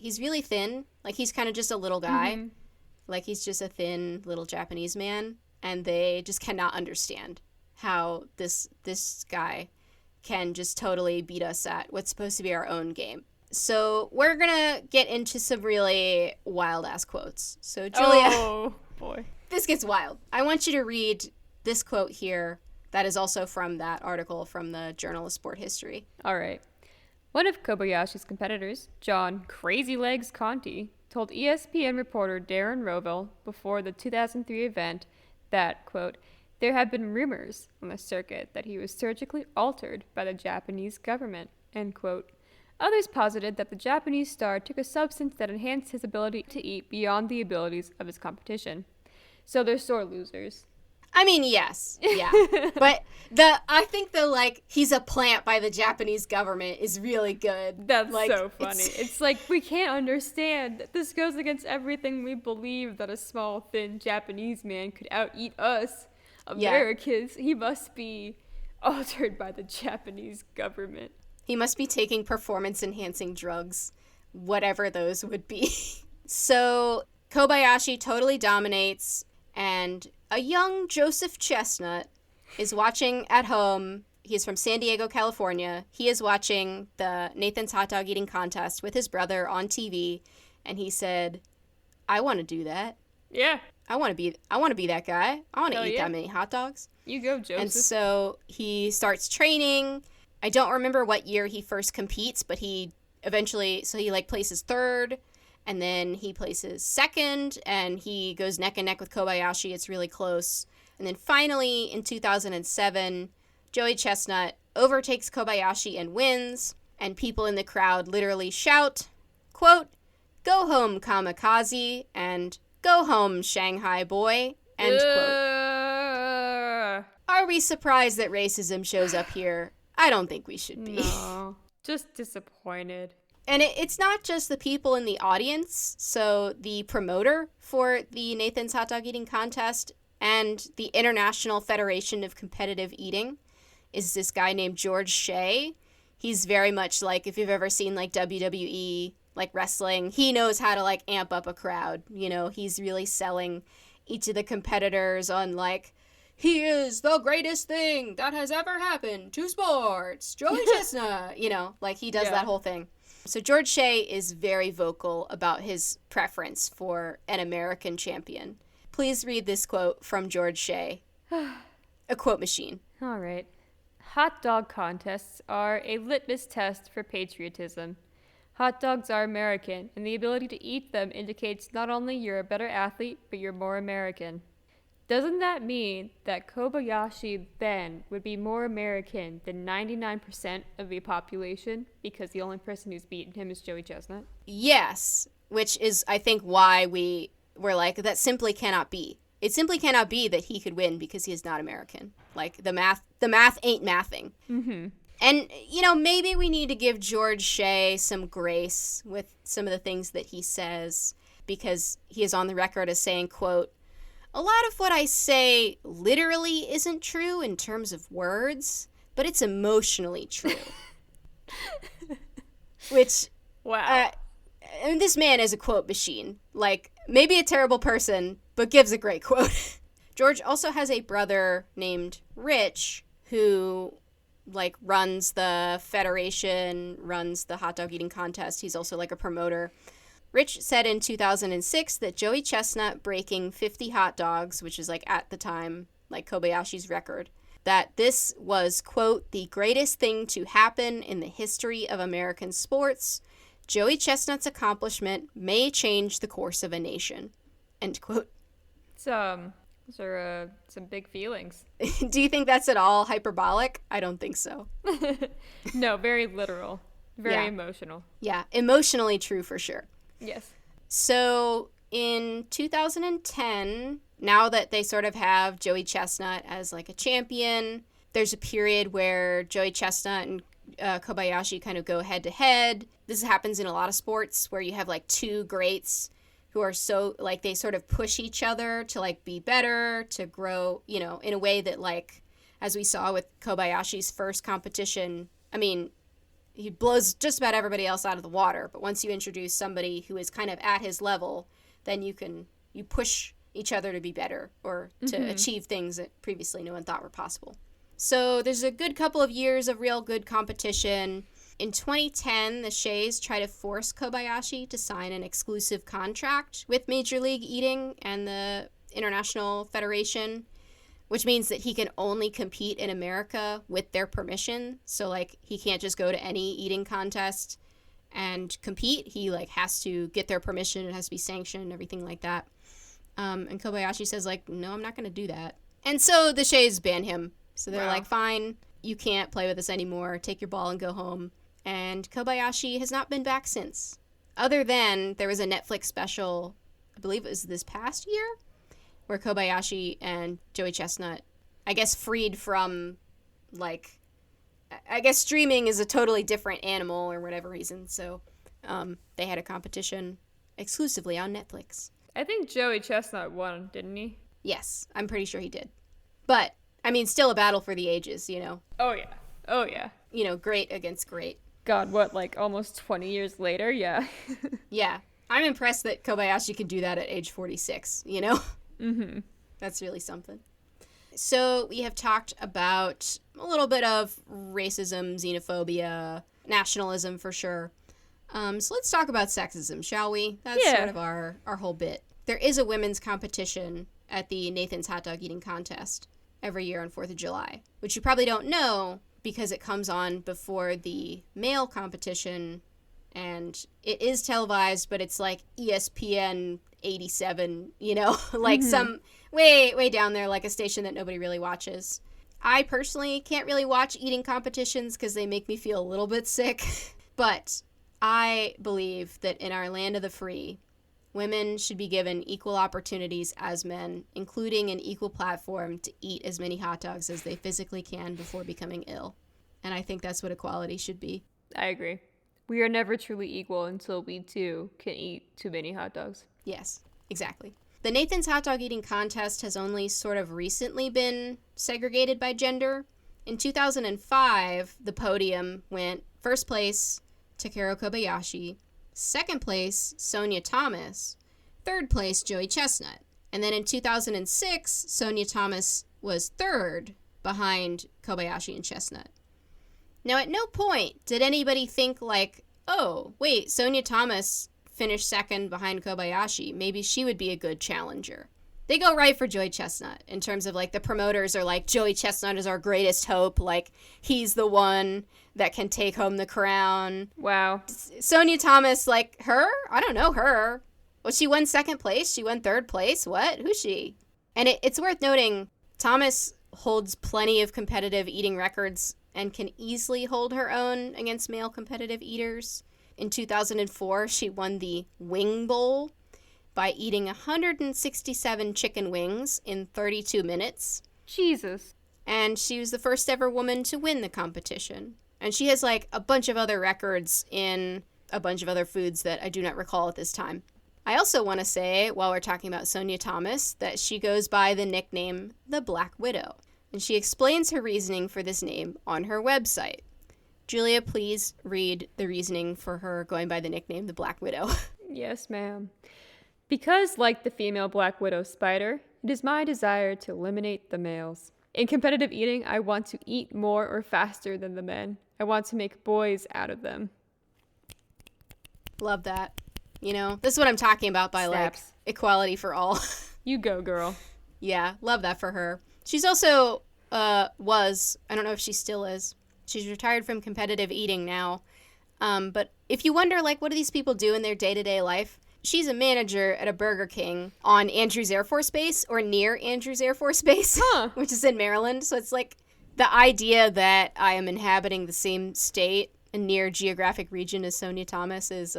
he's really thin. Like, he's kind of just a little guy. Like, he's just a thin little Japanese man. And they just cannot understand how this guy can just totally beat us at what's supposed to be our own game. So we're going to get into some really wild-ass quotes. So, Julia. Oh, boy. This gets wild. I want you to read this quote here that is also from that article from the Journal of Sport History. All right. One of Kobayashi's competitors, John Crazy Legs Conti, told ESPN reporter Darren Rovell before the 2003 event that, quote, there had been rumors on the circuit that he was surgically altered by the Japanese government, end quote. Others posited that the Japanese star took a substance that enhanced his ability to eat beyond the abilities of his competition. So they're sore losers. I mean, yes, yeah. But I think the, like, he's a plant by the Japanese government is really good. That's like, so funny. It's like, we can't understand. This goes against everything we believe, that a small, thin Japanese man could out-eat us, Americans. Yeah. He must be altered by the Japanese government. He must be taking performance-enhancing drugs, whatever those would be. So Kobayashi totally dominates, and a young Joseph Chestnut is watching at home. He's from San Diego, California. He is watching the Nathan's hot dog eating contest with his brother on TV, and he said, I want to do that. Yeah. I want to be that guy. I want to eat that many hot dogs. You go, Joseph. And so he starts training. I don't remember what year he first competes, but he eventually, so he, like, places third, and then he places second, and he goes neck and neck with Kobayashi. It's really close. And then finally, in 2007, Joey Chestnut overtakes Kobayashi and wins, and people in the crowd literally shout, quote, go home, kamikaze, and go home, Shanghai boy, end quote. Are we surprised that racism shows up here? I don't think we should be. No, just disappointed. And it's not just the people in the audience. So the promoter for the Nathan's hot dog eating contest and the International Federation of Competitive Eating is this guy named George Shea. He's very much like, if you've ever seen, like, WWE, like, wrestling, he knows how to, like, amp up a crowd. You know, he's really selling each of the competitors on, like, he is the greatest thing that has ever happened to sports, Joey Chestnut. You know, like, he does that whole thing. So George Shea is very vocal about his preference for an American champion. Please read this quote from George Shea. A quote machine. All right. Hot dog contests are a litmus test for patriotism. Hot dogs are American, and the ability to eat them indicates not only you're a better athlete, but you're more American. Doesn't that mean that Kobayashi then would be more American than 99% of the population because the only person who's beaten him is Joey Chestnut? Yes, which is, I think, why we were like, that simply cannot be. It simply cannot be that he could win because he is not American. Like, the math ain't mathing. Mm-hmm. And, maybe we need to give George Shea some grace with some of the things that he says, because he is on the record as saying, quote, "A lot of what I say literally isn't true in terms of words, but it's emotionally true." Which, wow. And this man is a quote machine. Like, maybe a terrible person, but gives a great quote. George also has a brother named Rich who, like, runs the federation, runs the hot dog eating contest. He's also, like, a promoter. Rich said in 2006 that Joey Chestnut breaking 50 hot dogs, which is, like, at the time, like, Kobayashi's record, that this was, quote, "the greatest thing to happen in the history of American sports. Joey Chestnut's accomplishment may change the course of a nation," end quote. Those are some big feelings. Do you think that's at all hyperbolic? I don't think so. No, very literal. Very emotional. Yeah, emotionally true for sure. Yes. So in 2010, now that they sort of have Joey Chestnut as like a champion, there's a period where Joey Chestnut and Kobayashi kind of go head to head. This happens in a lot of sports where you have like two greats who are so, like, they sort of push each other to, like, be better, to grow, in a way that, like, as we saw with Kobayashi's first competition, I mean, he blows just about everybody else out of the water, but once you introduce somebody who is kind of at his level, then you push each other to be better or to achieve things that previously no one thought were possible. So there's a good couple of years of real good competition. In 2010, the Sheas try to force Kobayashi to sign an exclusive contract with Major League Eating and the International Federation, which means that he can only compete in America with their permission. So, like, he can't just go to any eating contest and compete. He, like, has to get their permission. It has to be sanctioned and everything like that. And Kobayashi says, like, no, I'm not going to do that. And so the Sheas ban him. So they're like, fine, you can't play with us anymore. Take your ball and go home. And Kobayashi has not been back since. Other than there was a Netflix special, I believe it was this past year, where Kobayashi and Joey Chestnut, I guess, freed from, like, I guess streaming is a totally different animal or whatever reason. So they had a competition exclusively on Netflix. I think Joey Chestnut won, didn't he? Yes, I'm pretty sure he did. But, I mean, still a battle for the ages, Oh, yeah. Oh, yeah. Great against great. God, what, like almost 20 years later? Yeah. Yeah. I'm impressed that Kobayashi could do that at age 46, Mm-hmm. That's really something. So we have talked about a little bit of racism, xenophobia, nationalism for sure. So let's talk about sexism, shall we? That's sort of our whole bit. There is a women's competition at the Nathan's Hot Dog Eating Contest every year on 4th of July, which you probably don't know because it comes on before the male competition, and it is televised, but it's like ESPN 87, like some way down there, like a station that nobody really watches. I personally can't really watch eating competitions because they make me feel a little bit sick, but I believe that in our land of the free, women should be given equal opportunities as men, including an equal platform to eat as many hot dogs as they physically can before becoming ill. And I think that's what equality should be. I agree. We are never truly equal until we, too, can eat too many hot dogs. Yes, exactly. The Nathan's Hot Dog Eating Contest has only sort of recently been segregated by gender. In 2005, the podium went first place, Takeru Kobayashi, second place, Sonia Thomas, third place, Joey Chestnut. And then in 2006, Sonia Thomas was third behind Kobayashi and Chestnut. Now, at no point did anybody think like, oh, wait, Sonia Thomas finished second behind Kobayashi. Maybe she would be a good challenger. They go right for Joey Chestnut in terms of, like, the promoters are like, Joey Chestnut is our greatest hope. Like, he's the one that can take home the crown. Wow. Sonia Thomas, like, her? I don't know her. Well, she won second place. She won third place. What? Who's she? And it's worth noting, Thomas holds plenty of competitive eating records and can easily hold her own against male competitive eaters. In 2004, she won the Wing Bowl by eating 167 chicken wings in 32 minutes. Jesus. And she was the first ever woman to win the competition. And she has like a bunch of other records in a bunch of other foods that I do not recall at this time. I also want to say, while we're talking about Sonia Thomas, that she goes by the nickname the Black Widow. And she explains her reasoning for this name on her website. Julia, please read the reasoning for her going by the nickname the Black Widow. Yes, ma'am. Because, like the female Black Widow spider, it is my desire to eliminate the males. In competitive eating, I want to eat more or faster than the men. I want to make boys out of them. Love that. You know, this is what I'm talking about by Snaps. like equality for all. You go, girl. Yeah, love that for her. She's also I don't know if she still is. She's retired from competitive eating now. But if you wonder, like, what do these people do in their day-to-day life? She's a manager at a Burger King on Andrews Air Force Base, or near Andrews Air Force Base, which is in Maryland. So it's like the idea that I am inhabiting the same state and near geographic region as Sonia Thomas is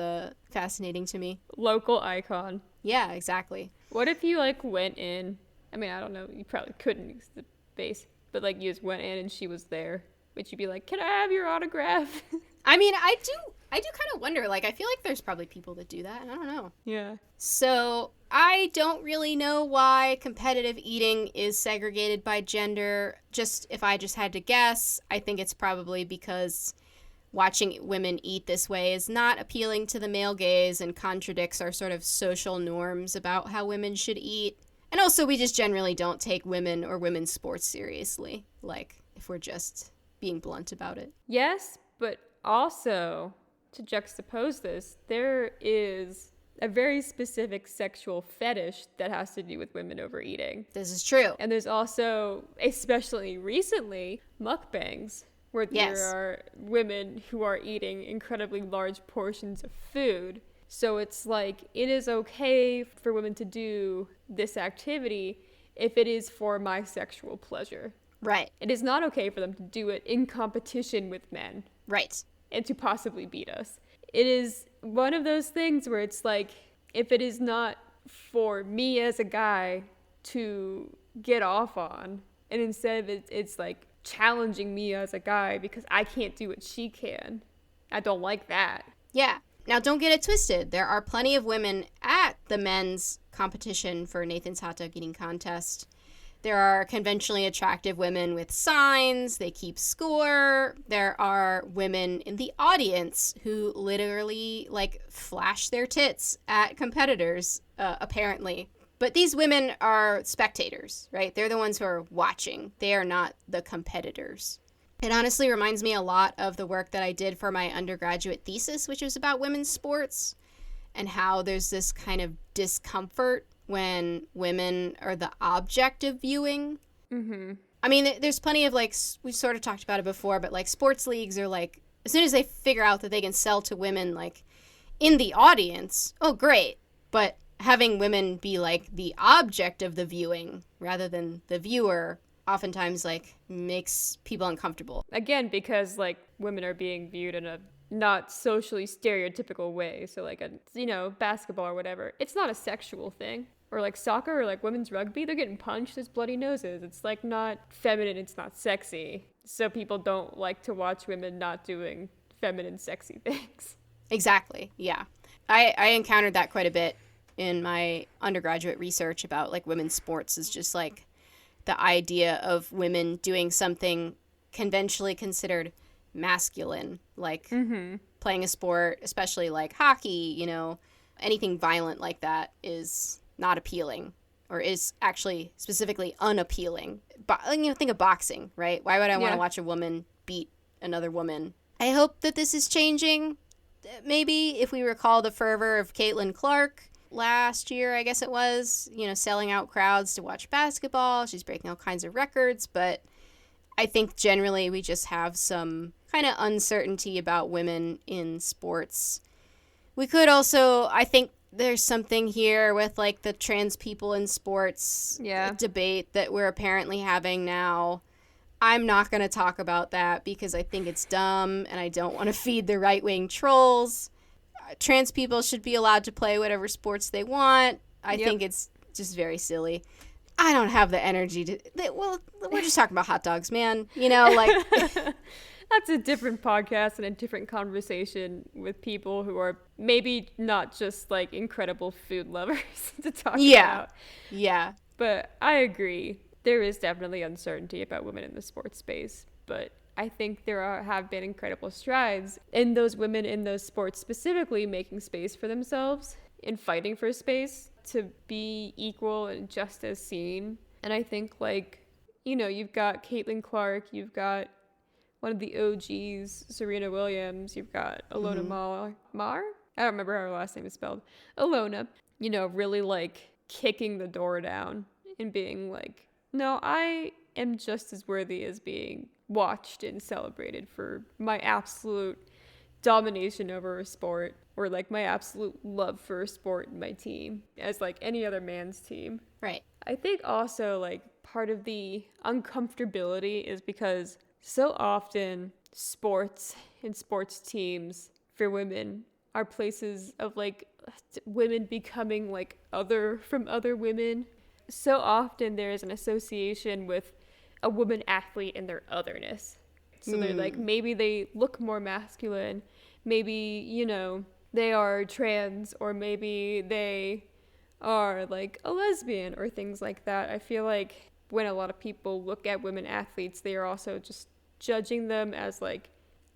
fascinating to me. Local icon. Yeah, exactly. What if you, like, went in? I mean, I don't know. You probably couldn't use the base. But, like, you just went in and she was there. Would you be like, can I have your autograph? I mean, I do kind of wonder. Like, I feel like there's probably people that do that. I don't know. Yeah. So I don't really know why competitive eating is segregated by gender. If I just had to guess, I think it's probably because watching women eat this way is not appealing to the male gaze and contradicts our sort of social norms about how women should eat. And also, we just generally don't take women or women's sports seriously, like, if we're just being blunt about it. Yes, but also, to juxtapose this, there is a very specific sexual fetish that has to do with women overeating. This is true. And there's also, especially recently, mukbangs, where Yes. there are women who are eating incredibly large portions of food. So it's like, it is okay for women to do this activity if it is for my sexual pleasure. Right. It is not okay for them to do it in competition with men. Right. And to possibly beat us. It is one of those things where it's like, if it is not for me as a guy to get off on, and instead of it's like challenging me as a guy because I can't do what she can, I don't like that. Yeah. Now, don't get it twisted. There are plenty of women at the men's competition for Nathan's Hot Dog Eating Contest. There are conventionally attractive women with signs. They keep score. There are women in the audience who literally, like, flash their tits at competitors, apparently. But these women are spectators, right? They're the ones who are watching. They are not the competitors. It honestly reminds me a lot of the work that I did for my undergraduate thesis, which was about women's sports, and how there's this kind of discomfort when women are the object of viewing. Mm-hmm. I mean, there's plenty of, like, we've sort of talked about it before, but, like, sports leagues are, like, as soon as they figure out that they can sell to women, like, in the audience, oh, great. But having women be, like, the object of the viewing rather than the viewer oftentimes, like, makes people uncomfortable. Again, because, like, women are being viewed in a not socially stereotypical way. So, like, basketball or whatever. It's not a sexual thing. Or, like, soccer or, like, women's rugby, they're getting punched. There's bloody noses. It's, like, not feminine. It's not sexy. So people don't like to watch women not doing feminine, sexy things. Exactly, yeah. I encountered that quite a bit in my undergraduate research about, like, women's sports. Is just, like, the idea of women doing something conventionally considered masculine, like playing a sport, especially like hockey, anything violent like that is not appealing, or is actually specifically unappealing. But think of boxing, right? Why would I want to watch a woman beat another woman? I hope that this is changing. Maybe if we recall the fervor of Caitlin Clark last year, I guess it was, selling out crowds to watch basketball. She's breaking all kinds of records, but I think generally we just have some kind of uncertainty about women in sports. We could also, I think there's something here with, like, the trans people in sports debate that we're apparently having now. I'm not going to talk about that because I think it's dumb and I don't want to feed the right-wing trolls. Trans people should be allowed to play whatever sports they want. I think it's just very silly. I don't have the energy to... Well, we're just talking about hot dogs, man. You know, like... That's a different podcast and a different conversation with people who are maybe not just, like, incredible food lovers to talk about. Yeah. But I agree. There is definitely uncertainty about women in the sports space. But I think have been incredible strides in those women in those sports specifically making space for themselves and fighting for space to be equal and just as seen. And I think, like, you know, you've got Caitlin Clark, you've got one of the OGs, Serena Williams, you've got Alona Mar? I don't remember how her last name is spelled. Alona, you know, really, like, kicking the door down and being like, no, I am just as worthy as being watched and celebrated for my absolute domination over a sport, or, like, my absolute love for a sport and my team as, like, any other man's team. Right. I think also, like, part of the uncomfortability is because so often sports and sports teams for women are places of, like, women becoming, like, other from other women. So often there is an association with a woman athlete and their otherness. So they're like, maybe they look more masculine, maybe, you know, they are trans, or maybe they are, like, a lesbian or things like that. I feel like when a lot of people look at women athletes, they are also just judging them as, like,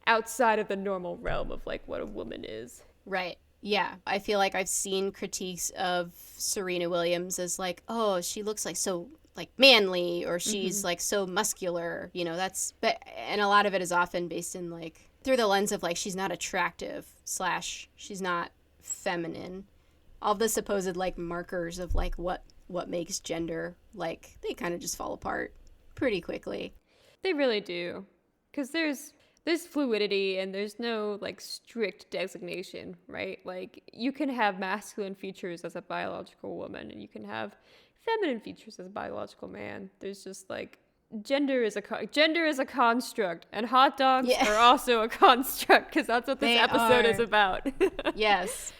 outside of the normal realm of, like, what a woman is. Right. Yeah. I feel like I've seen critiques of Serena Williams as, like, oh, she looks like so, like, manly, or she's like so muscular, you know, and a lot of it is often based in, like, through the lens of, like, she's not attractive / she's not feminine. All the supposed, like, markers of, like, what makes gender, like, they kind of just fall apart pretty quickly. They really do. Because there's fluidity and there's no, like, strict designation, right? Like, you can have masculine features as a biological woman and you can have feminine features as a biological man. There's just, like, gender is a construct, and hot dogs are also a construct, because that's what this episode is about. Yes.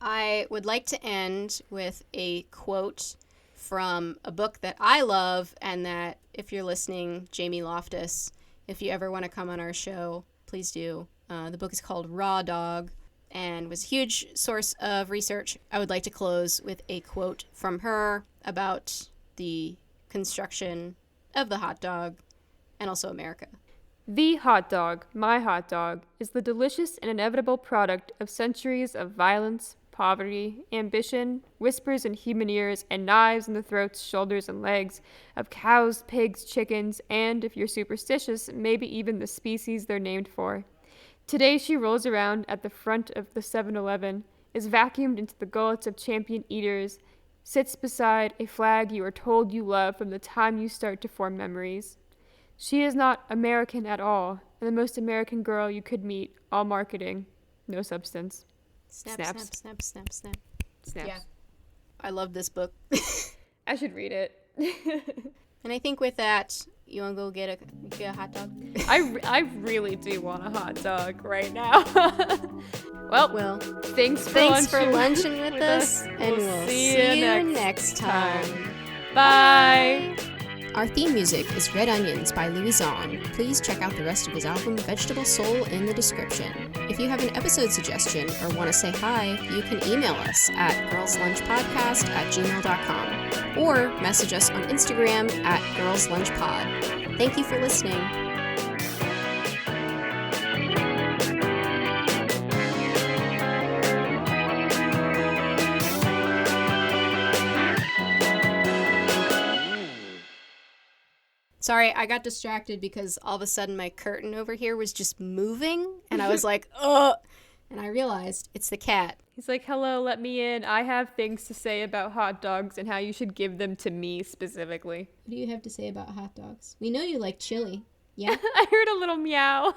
I would like to end with a quote from a book that I love, and that, if you're listening, Jamie Loftus, if you ever want to come on our show, please do. The book is called Raw Dog and was a huge source of research. I would like to close with a quote from her about the construction of the hot dog and also America. The hot dog, my hot dog, is the delicious and inevitable product of centuries of violence, poverty, ambition, whispers in human ears, and knives in the throats, shoulders, and legs of cows, pigs, chickens, and, if you're superstitious, maybe even the species they're named for. Today she rolls around at the front of the 7-Eleven, is vacuumed into the gullets of champion eaters, sits beside a flag you are told you love from the time you start to form memories. She is not American at all, and the most American girl you could meet, all marketing, no substance. Snap, Snaps. snap, snap, snap, snap. Snaps. Yeah. I love this book. I should read it. And I think with that, you want to go get a hot dog? I really do want a hot dog right now. Well, thanks for lunching with us, and we'll see you next time. Bye. Our theme music is Red Onions by Louis Zahn. Please check out the rest of his album Vegetable Soul in the description. If you have an episode suggestion or want to say hi, you can email us at girlslunchpodcast@gmail.com or message us on Instagram at girlslunchpod. Thank you for listening. Sorry, I got distracted because all of a sudden my curtain over here was just moving, and I was like, ugh, and I realized it's the cat. He's like, hello, let me in. I have things to say about hot dogs and how you should give them to me specifically. What do you have to say about hot dogs? We know you like chili. Yeah? I heard a little meow.